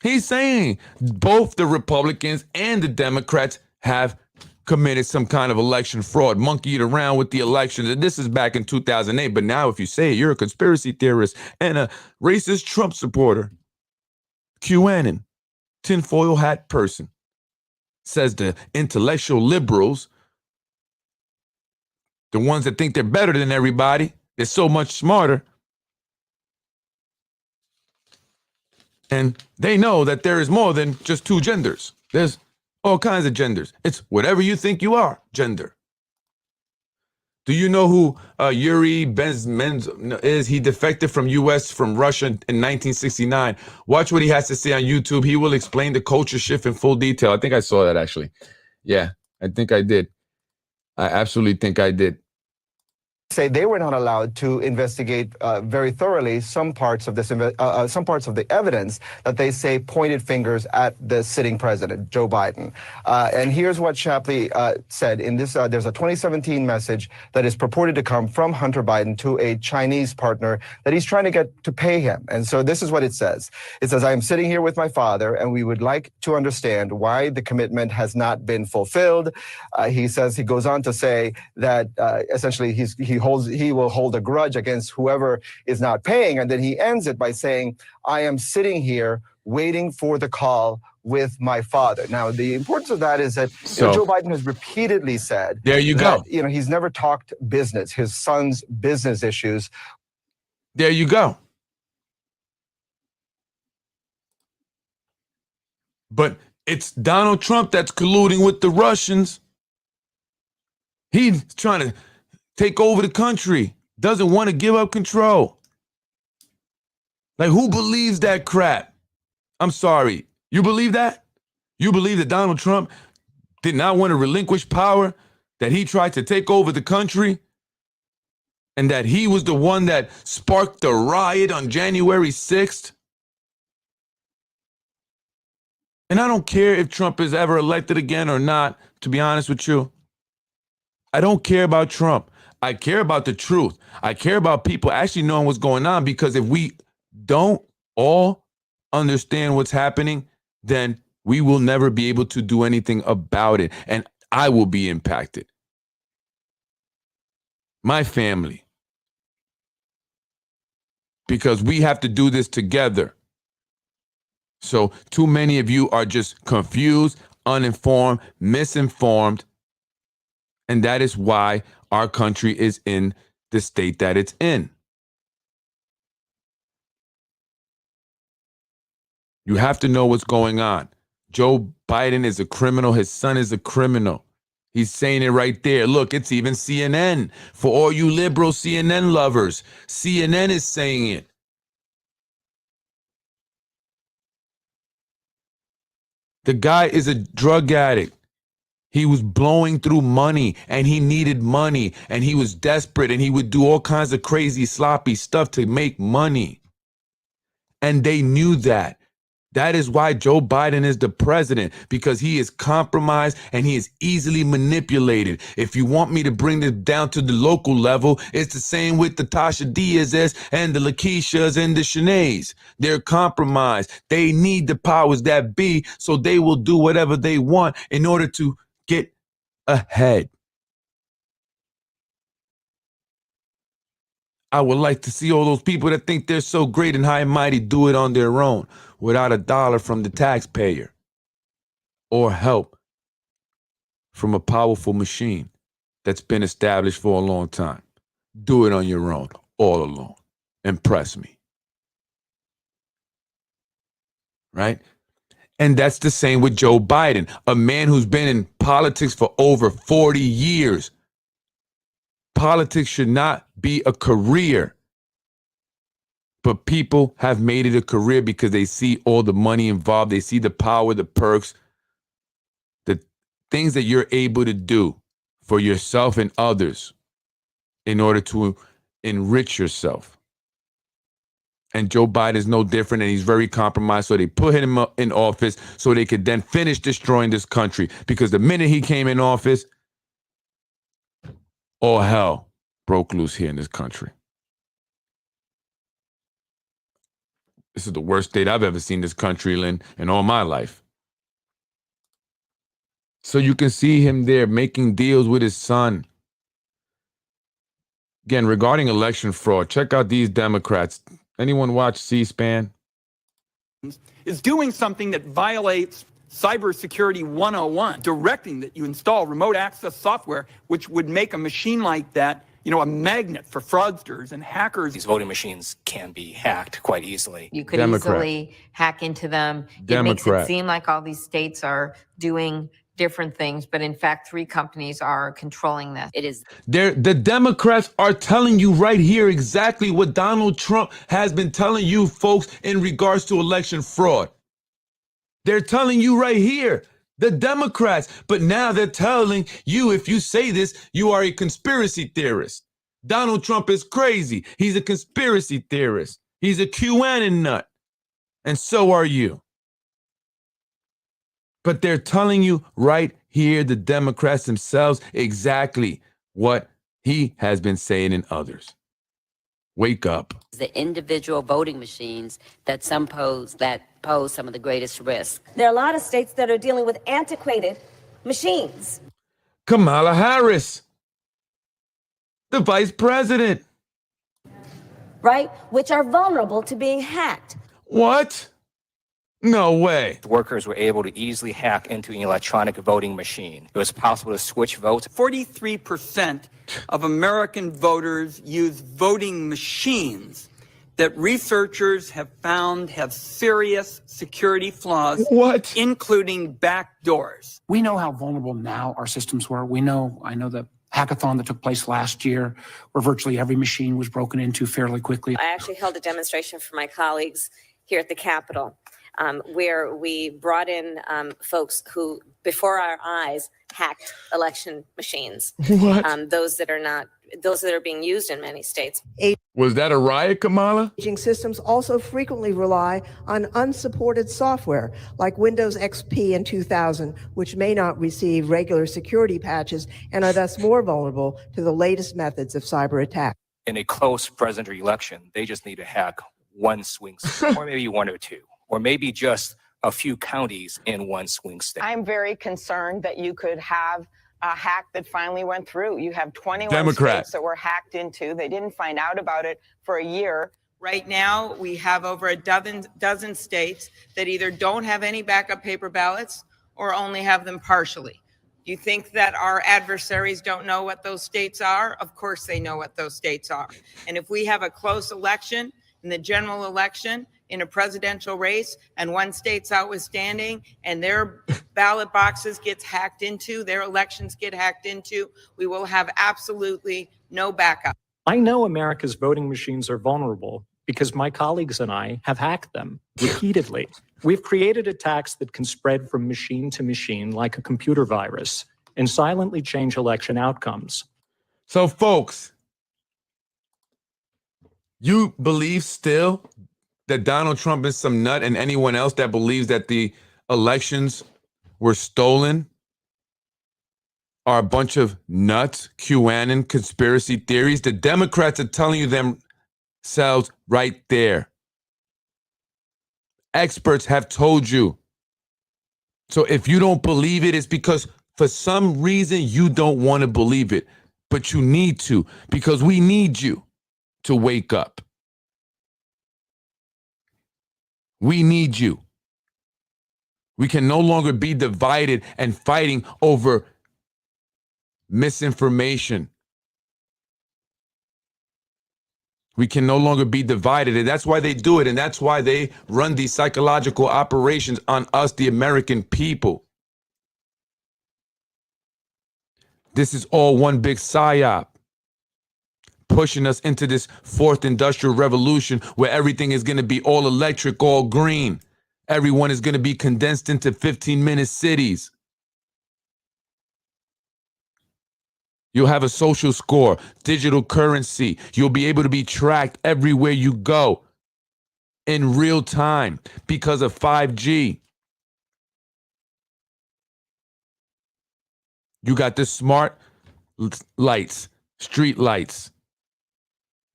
He's saying both the Republicans and the Democrats have committed some kind of election fraud, monkeyed around with the elections. And this is back in 2008. But now if you say you're a conspiracy theorist and a racist Trump supporter, QAnon, tinfoil hat person, says the intellectual liberals, the ones that think they're better than everybody, they're so much smarter. And they know that there is more than just 2 genders. There's all kinds of genders. It's whatever you think you are, gender. Do you know who Yuri Bezmenov is? He defected from U.S. from Russia in 1969. Watch what he has to say on YouTube. He will explain the culture shift in full detail. I think I saw that, actually. Yeah, I think I did. I absolutely think I did. Say they were not allowed to investigate very thoroughly some parts of this, some parts of the evidence that they say pointed fingers at the sitting president, Joe Biden. And here's what Shapley said in this. There's a 2017 message that is purported to come from Hunter Biden to a Chinese partner that he's trying to get to pay him. And so this is what it says. It says, "I am sitting here with my father, and we would like to understand why the commitment has not been fulfilled." He says, he goes on to say that essentially he he will hold a grudge against whoever is not paying. And then he ends it by saying, I am sitting here waiting for the call with my father. Now, the importance of that is that Joe Biden has repeatedly said that, he's never talked business, his son's business issues. There you go. But it's Donald Trump that's colluding with the Russians. He's trying to take over the country, doesn't want to give up control. Like, who believes that crap? I'm sorry. You believe that? You believe that Donald Trump did not want to relinquish power, that he tried to take over the country, and that he was the one that sparked the riot on January 6th? And I don't care if Trump is ever elected again or not, to be honest with you. I don't care about Trump. I care about the truth. I care about people actually knowing what's going on, because if we don't all understand what's happening, then we will never be able to do anything about it. And I will be impacted. My family. Because we have to do this together. So too many of you are just confused, uninformed, misinformed. And that is why our country is in the state that it's in. You have to know what's going on. Joe Biden is a criminal. His son is a criminal. He's saying it right there. Look, it's even CNN. For all you liberal CNN lovers, CNN is saying it. The guy is a drug addict. He was blowing through money, and he needed money, and he was desperate, and he would do all kinds of crazy, sloppy stuff to make money. And they knew that. That is why Joe Biden is the president, because he is compromised and he is easily manipulated. If you want me to bring this down to the local level, it's the same with the Tasha Diaz's and the Lakeishas and the Shanaes. They're compromised. They need the powers that be, so they will do whatever they want in order to get ahead. I would like to see all those people that think they're so great and high and mighty do it on their own without a dollar from the taxpayer or help from a powerful machine that's been established for a long time. Do it on your own, all alone. Impress me. Right? And that's the same with Joe Biden, a man who's been in politics for over 40 years. Politics should not be a career. But people have made it a career because they see all the money involved. They see the power, the perks, the things that you're able to do for yourself and others in order to enrich yourself. And Joe Biden is no different, and he's very compromised. So they put him in office so they could then finish destroying this country. Because the minute he came in office, all hell broke loose here in this country. This is the worst state I've ever seen this country in all my life. So you can see him there making deals with his son. Again, regarding election fraud, check out these Democrats. Anyone watch C-SPAN? Is doing something that violates Cybersecurity 101, directing that you install remote access software, which would make a machine like that, a magnet for fraudsters and hackers. These voting machines can be hacked quite easily. You could easily hack into them. It makes it seem like all these states are doing different things, but in fact, 3 companies are controlling this. It is. The Democrats are telling you right here exactly what Donald Trump has been telling you folks in regards to election fraud. They're telling you right here, the Democrats, but now they're telling you, if you say this, you are a conspiracy theorist. Donald Trump is crazy. He's a conspiracy theorist. He's a QAnon nut. And so are you. But they're telling you right here, the Democrats themselves, exactly what he has been saying in others. Wake up. The individual voting machines that pose some of the greatest risks. There are a lot of states that are dealing with antiquated machines. Kamala Harris. The vice president. right? Which are vulnerable to being hacked. What? No way. Workers were able to easily hack into an electronic voting machine. It was possible to switch votes. 43% of American voters use voting machines that researchers have found have serious security flaws, including backdoors. We know how vulnerable now our systems were. I know the hackathon that took place last year, where virtually every machine was broken into fairly quickly. I actually held a demonstration for my colleagues here at the Capitol, where we brought in folks who, before our eyes, hacked election machines. What? Those that are being used in many states. Was that a riot, Kamala? Aging systems also frequently rely on unsupported software like Windows XP in 2000, which may not receive regular security patches and are thus more vulnerable to the latest methods of cyber attack. In a close presidential election, they just need to hack one swing state, or maybe one or two, or maybe just a few counties in one swing state. I'm very concerned that you could have a hack that finally went through. You have 21 Democrat. states that were hacked into. They didn't find out about it for a year. Right now, we have over a dozen states that either don't have any backup paper ballots or only have them partially. Do you think that our adversaries don't know what those states are? Of course they know what those states are. And if we have a close election, in the general election, in a presidential race, and one state's outstanding, and their ballot boxes gets hacked into, their elections get hacked into, we will have absolutely no backup. I know America's voting machines are vulnerable because my colleagues and I have hacked them repeatedly. We've created attacks that can spread from machine to machine like a computer virus and silently change election outcomes. So, folks, you believe still that Donald Trump is some nut, and anyone else that believes that the elections were stolen are a bunch of nuts, QAnon, conspiracy theories? The Democrats are telling you themselves right there. Experts have told you. So if you don't believe it, it's because for some reason you don't want to believe it, but you need to, because we need you to wake up. We need you. We can no longer be divided and fighting over misinformation. We can no longer be divided, and that's why they do it, and that's why they run these psychological operations on us, the American people. This is all one big psyop, pushing us into this fourth industrial revolution where everything is going to be all electric, all green. Everyone is going to be condensed into 15-minute cities. You'll have a social score, digital currency. You'll be able to be tracked everywhere you go in real time because of 5G. You got the smart lights, street lights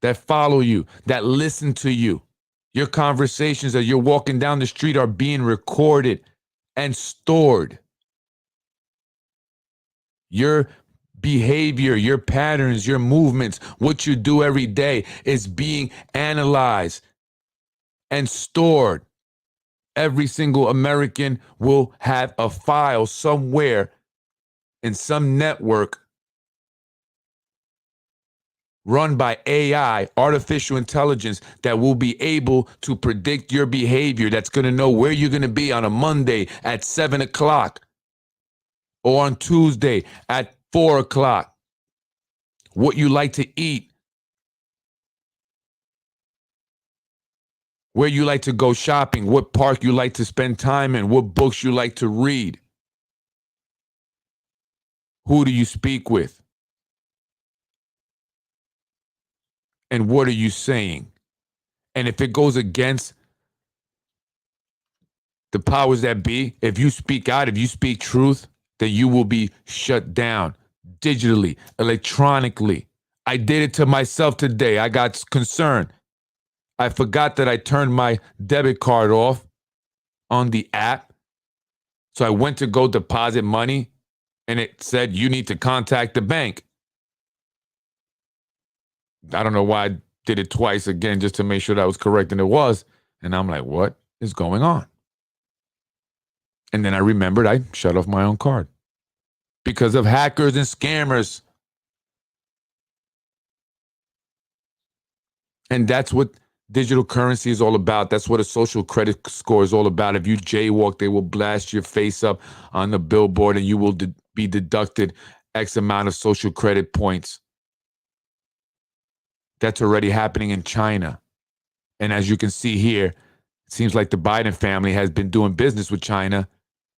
that follow you, that listen to you. Your conversations as you're walking down the street are being recorded and stored. Your behavior, your patterns, your movements, what you do every day is being analyzed and stored. Every single American will have a file somewhere in some network run by AI, artificial intelligence, that will be able to predict your behavior, that's going to know where you're going to be on a Monday at 7 o'clock or on Tuesday at 4 o'clock, what you like to eat, where you like to go shopping, what park you like to spend time in, what books you like to read. Who do you speak with? And what are you saying? And if it goes against the powers that be, if you speak out, if you speak truth, then you will be shut down digitally, electronically. I did it to myself today. I got concerned. I forgot that I turned my debit card off on the app. So I went to go deposit money and it said, you need to contact the bank. I don't know why I did it twice again just to make sure that I was correct, and it was. And I'm like, what is going on? And then I remembered I shut off my own card because of hackers and scammers. And that's what digital currency is all about. That's what a social credit score is all about. If you jaywalk, they will blast your face up on the billboard and you will be deducted X amount of social credit points. That's already happening in China. And as you can see here, it seems like the Biden family has been doing business with China.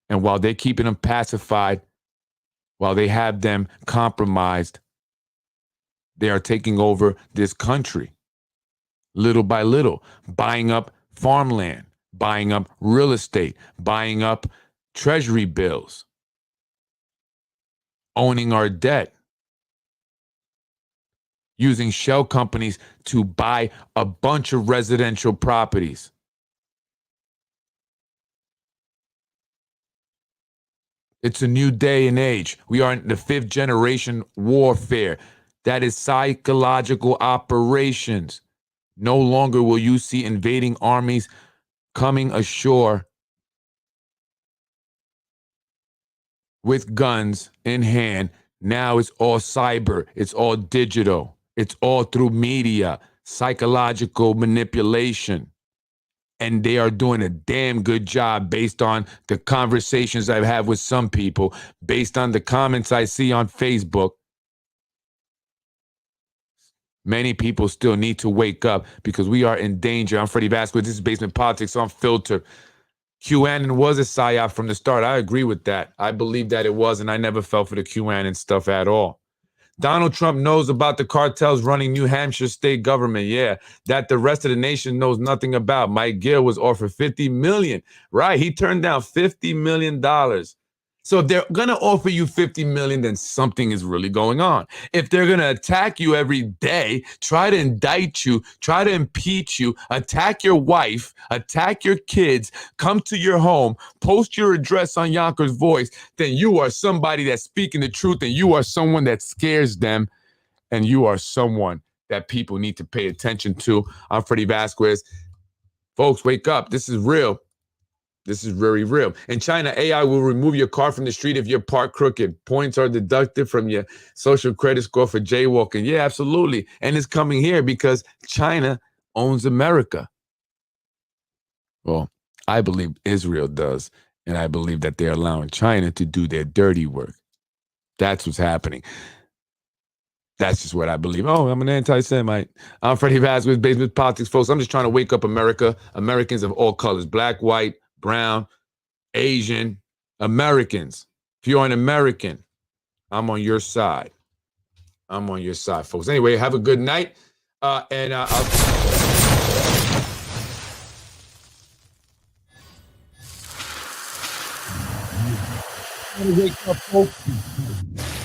And while they're keeping them pacified, while they have them compromised, they are taking over this country little by little, buying up farmland, buying up real estate, buying up treasury bills, owning our debt, using shell companies to buy a bunch of residential properties. It's a new day and age. We are in the 5th generation warfare. That is psychological operations. No longer will you see invading armies coming ashore with guns in hand. Now it's all cyber. It's all digital. It's all through media, psychological manipulation. And they are doing a damn good job based on the conversations I've had with some people, based on the comments I see on Facebook. Many people still need to wake up because we are in danger. I'm Freddie Vasquez. This is Basement Politics Unfiltered. QAnon was a psyop from the start. I agree with that. I believe that it was, and I never fell for the QAnon stuff at all. Donald Trump knows about the cartels running New Hampshire state government. Yeah, that the rest of the nation knows nothing about. Mike Gill was offered $50 million. Right, he turned down $50 million. So if they're going to offer you $50 million, then something is really going on. If they're going to attack you every day, try to indict you, try to impeach you, attack your wife, attack your kids, come to your home, post your address on Yonkers Voice, then you are somebody that's speaking the truth, and you are someone that scares them, and you are someone that people need to pay attention to. I'm Freddie Vasquez. Folks, wake up. This is real. This is very real. In China, AI will remove your car from the street if you're parked crooked. Points are deducted from your social credit score for jaywalking. Yeah, absolutely. And it's coming here because China owns America. Well, I believe Israel does. And I believe that they're allowing China to do their dirty work. That's what's happening. That's just what I believe. Oh, I'm an anti-Semite. I'm Freddie Vasquez, Basement Politics, folks. I'm just trying to wake up America. Americans of all colors, black, white, brown, Asian, Americans. If you're an American, I'm on your side. I'm on your side, folks. Anyway, have a good night. I'll...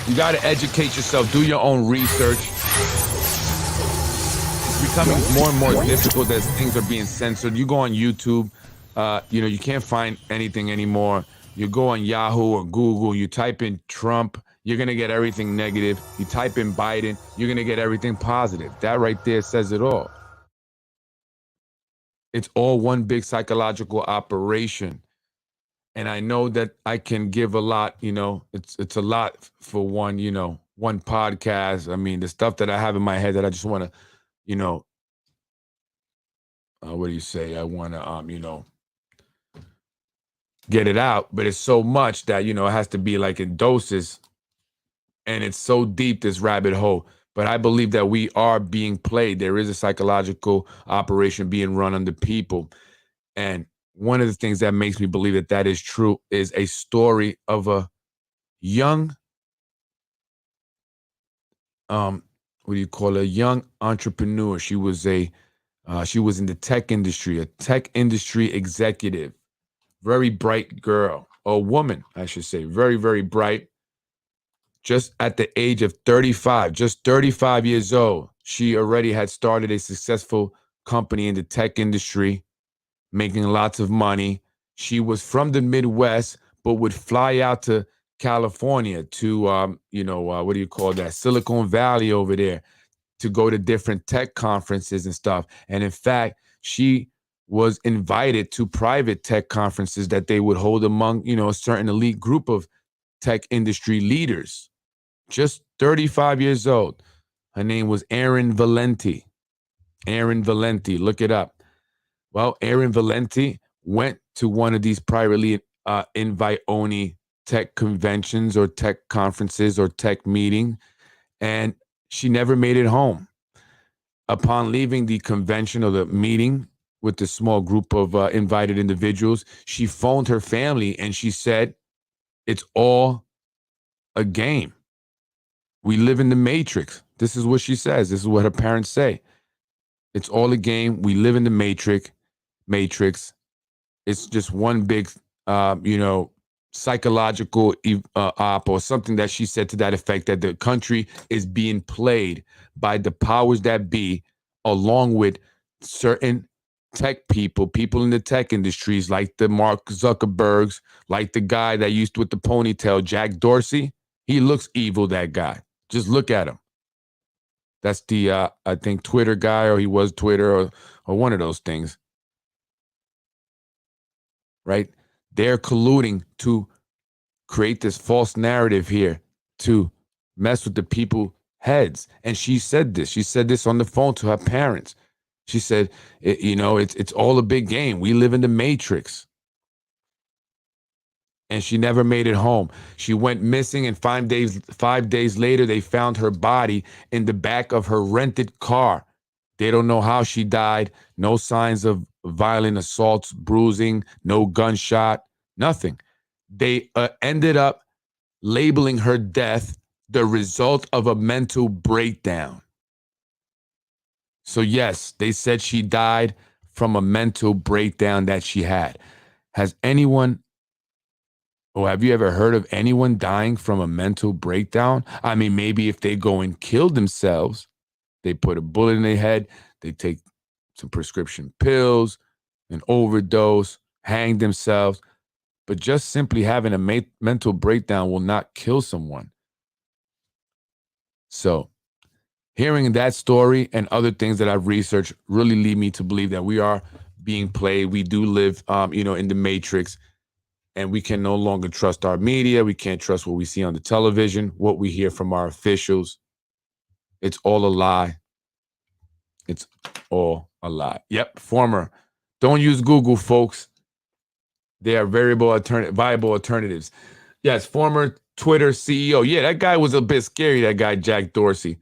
You got to educate yourself. Do your own research. It's becoming more and more difficult as things are being censored. You go on YouTube. You can't find anything anymore. You go on Yahoo or Google, you type in Trump, you're going to get everything negative. You type in Biden, you're going to get everything positive. That right there says it all. It's all one big psychological operation. And I know that I can give a lot, it's a lot for one, one podcast. I mean, the stuff that I have in my head that I just want to, what do you say? I want to, get it out, but it's so much that, it has to be like in doses, and it's so deep, this rabbit hole. But I believe that we are being played. There is a psychological operation being run on the people. And one of the things that makes me believe that that is true is a story of a young, a young entrepreneur. She was in the tech industry, a tech industry executive. Very bright girl, or woman, I should say. Very, very bright. Just at the age of 35, just 35 years old, she already had started a successful company in the tech industry, making lots of money. She was from the Midwest, but would fly out to California to, Silicon Valley over there to go to different tech conferences and stuff. And in fact, she was invited to private tech conferences that they would hold among, a certain elite group of tech industry leaders. Just 35 years old. Her name was Erin Valenti. Erin Valenti, look it up. Well, Erin Valenti went to one of these privately invite-only tech conventions or tech conferences or tech meeting, and she never made it home. Upon leaving the convention or the meeting with the small group of invited individuals, she phoned her family and she said, it's all a game. We live in the Matrix. This is what she says. This is what her parents say. It's all a game. We live in the Matrix. It's just one big, psychological op or something that she said to that effect, that the country is being played by the powers that be, along with certain tech people in the tech industries, like the Mark Zuckerbergs, like the guy that used with the ponytail, Jack Dorsey. He looks evil, that guy. Just look at him. That's the, I think, Twitter guy, or he was Twitter, or one of those things. Right? They're colluding to create this false narrative here to mess with the people's heads. And she said this. She said this on the phone to her parents. She said, it's all a big game. We live in the Matrix. And she never made it home. She went missing, and 5 days later, they found her body in the back of her rented car. They don't know how she died. No signs of violent assaults, bruising, no gunshot, nothing. They ended up labeling her death the result of a mental breakdown. So yes, they said she died from a mental breakdown that she had. Have you ever heard of anyone dying from a mental breakdown? I mean, maybe if they go and kill themselves, they put a bullet in their head, they take some prescription pills, an overdose, hang themselves. But just simply having a mental breakdown will not kill someone. So hearing that story and other things that I've researched really lead me to believe that we are being played. We do live, in the Matrix. And we can no longer trust our media. We can't trust what we see on the television, what we hear from our officials. It's all a lie. It's all a lie. Yep, former. Don't use Google, folks. They are viable alternatives. Yes, former Twitter CEO. Yeah, that guy was a bit scary, that guy, Jack Dorsey.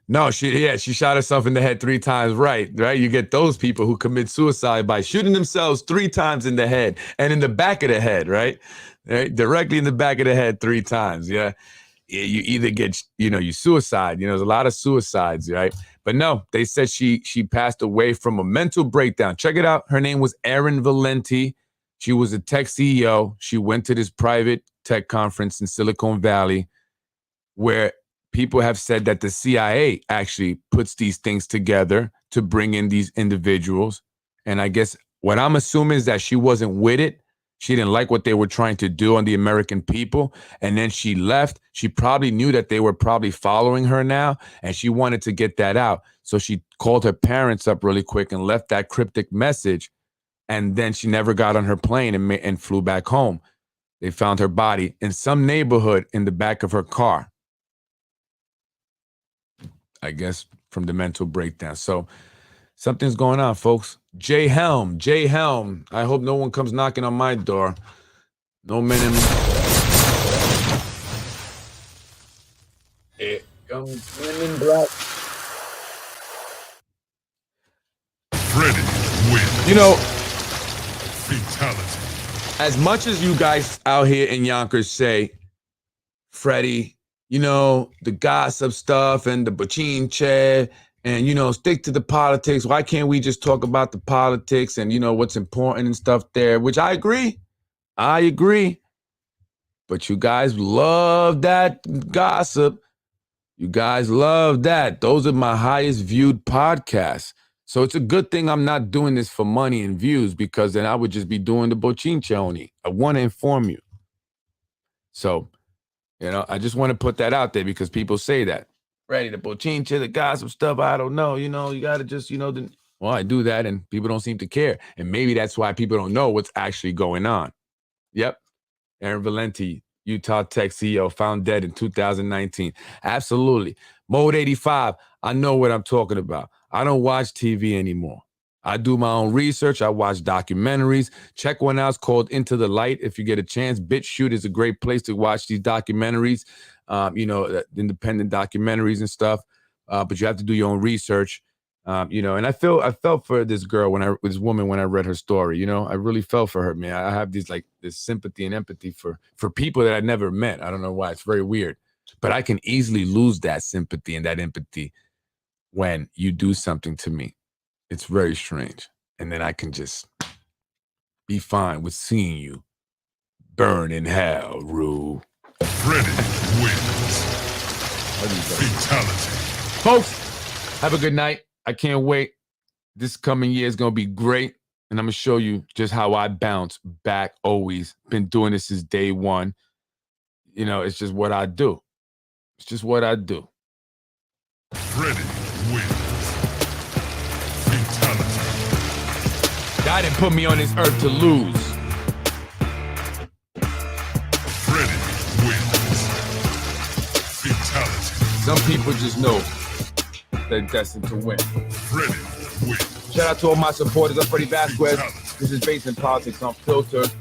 No, she shot herself in the head 3 times. Right. You get those people who commit suicide by shooting themselves 3 times in the head and in the back of the head, right? Directly in the back of the head 3 times. Yeah. You either get, you suicide. There's a lot of suicides, right? But no, they said she passed away from a mental breakdown. Check it out. Her name was Erin Valenti. She was a tech CEO. She went to this private tech conference in Silicon Valley where people have said that the CIA actually puts these things together to bring in these individuals. And I guess what I'm assuming is that she wasn't with it. She didn't like what they were trying to do on the American people. And then she left. She probably knew that they were probably following her now, and she wanted to get that out. So she called her parents up really quick and left that cryptic message. And then she never got on her plane and flew back home. They found her body in some neighborhood in the back of her car. I guess from the mental breakdown. So something's going on, folks. J Helm. I hope no one comes knocking on my door. No men in. Here comes men in black. Freddie wins. Fatality. As much as you guys out here in Yonkers say, Freddie, the gossip stuff and the bochinche and, stick to the politics. Why can't we just talk about the politics and, what's important and stuff there, which I agree. But you guys love that gossip. You guys love that. Those are my highest viewed podcasts. So it's a good thing I'm not doing this for money and views, because then I would just be doing the bochinche only. I want to inform you. So, I just want to put that out there because people say that. ready to bochinche, the gossip stuff. I don't know. You know, you got to just, you know, well, I do that and people don't seem to care. And maybe that's why people don't know what's actually going on. Yep. Aaron Valenti, Utah Tech CEO, found dead in 2019. Absolutely. Mode 85, I know what I'm talking about. I don't watch TV anymore. I do my own research. I watch documentaries. Check one out. It's called Into the Light. If you get a chance, BitChute is a great place to watch these documentaries, you know, independent documentaries and stuff. But you have to do your own research, you know. And I felt for this girl this woman when I read her story. You know, I really felt for her, man. I have this sympathy and empathy for people that I never met. I don't know why. It's very weird, but I can easily lose that sympathy and that empathy when you do something to me. It's very strange. And then I can just be fine with seeing you burn in hell, Rue. Freddy wins. Fatality. Folks, have a good night. I can't wait. This coming year is going to be great. And I'm going to show you just how I bounce back always. Been doing this since day one. You know, it's just what I do. It's just what I do. Freddy wins. Fatality. God didn't put me on this earth to lose. Freddy wins. Fatality. Some people just know they're destined to win. Freddy wins. Shout out to all my supporters. I'm Freddie Vasquez. This is Basement Politics Unfiltered.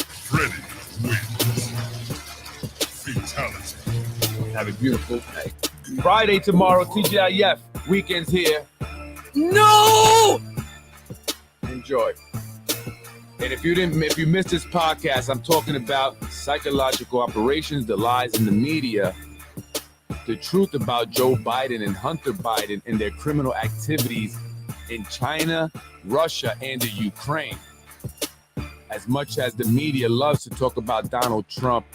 Freddy wins. Fatality. Have a beautiful day. Friday tomorrow, TGIF. Weekend's here. No! Enjoy. And if you missed this podcast, I'm talking about psychological operations, the lies in the media, the truth about Joe Biden and Hunter Biden and their criminal activities in China, Russia, and the Ukraine. As much as the media loves to talk about Donald Trump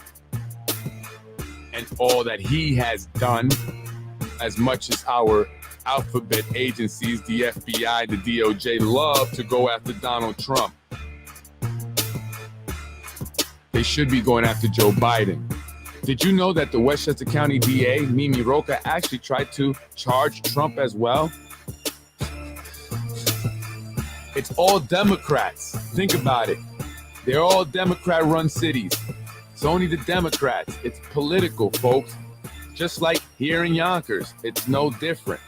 and all that he has done, as much as our alphabet agencies, the FBI, the DOJ, love to go after Donald Trump, they should be going after Joe Biden. Did you know that the Westchester County DA, Mimi Rocha, actually tried to charge Trump as well? It's all Democrats. Think about it. They're all Democrat-run cities. It's only the Democrats. It's political, folks. Just like here in Yonkers, it's no different.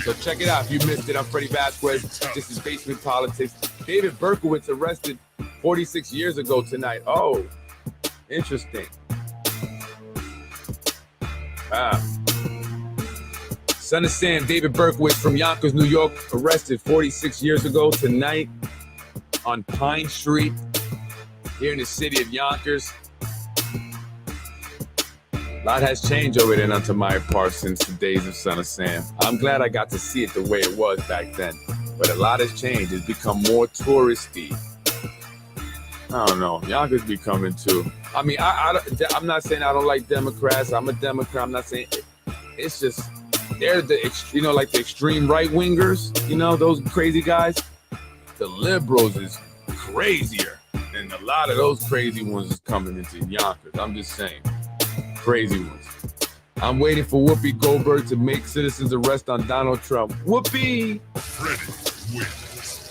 So check it out. If you missed it, I'm Freddie Vasquez. This is Basement Politics. David Berkowitz arrested 46 years ago tonight. Oh, interesting. Son of Sam, David Berkowitz from Yonkers, New York, arrested 46 years ago tonight on Pine Street here in the city of Yonkers. A lot has changed over there, unto my part, since the days of Son of Sam. I'm glad I got to see it the way it was back then, but a lot has changed. It's become more touristy. I don't know. Yonkers be coming too. I mean, I'm not saying I don't like Democrats. I'm a Democrat. I'm not saying it's just they're like the extreme right wingers. You know, those crazy guys. The liberals is crazier, and a lot of those crazy ones is coming into Yonkers. I'm just saying, crazy ones. I'm waiting for Whoopi Goldberg to make citizens arrest on Donald Trump. Whoopi. Freddy wins.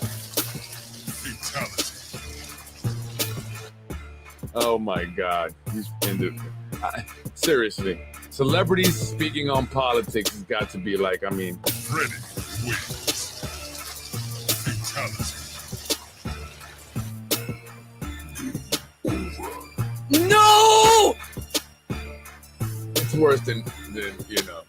Fatality. Oh my God. Seriously. Celebrities speaking on politics has got to be like, I mean. Freddy wins. Fatality. No! It's worse than you know.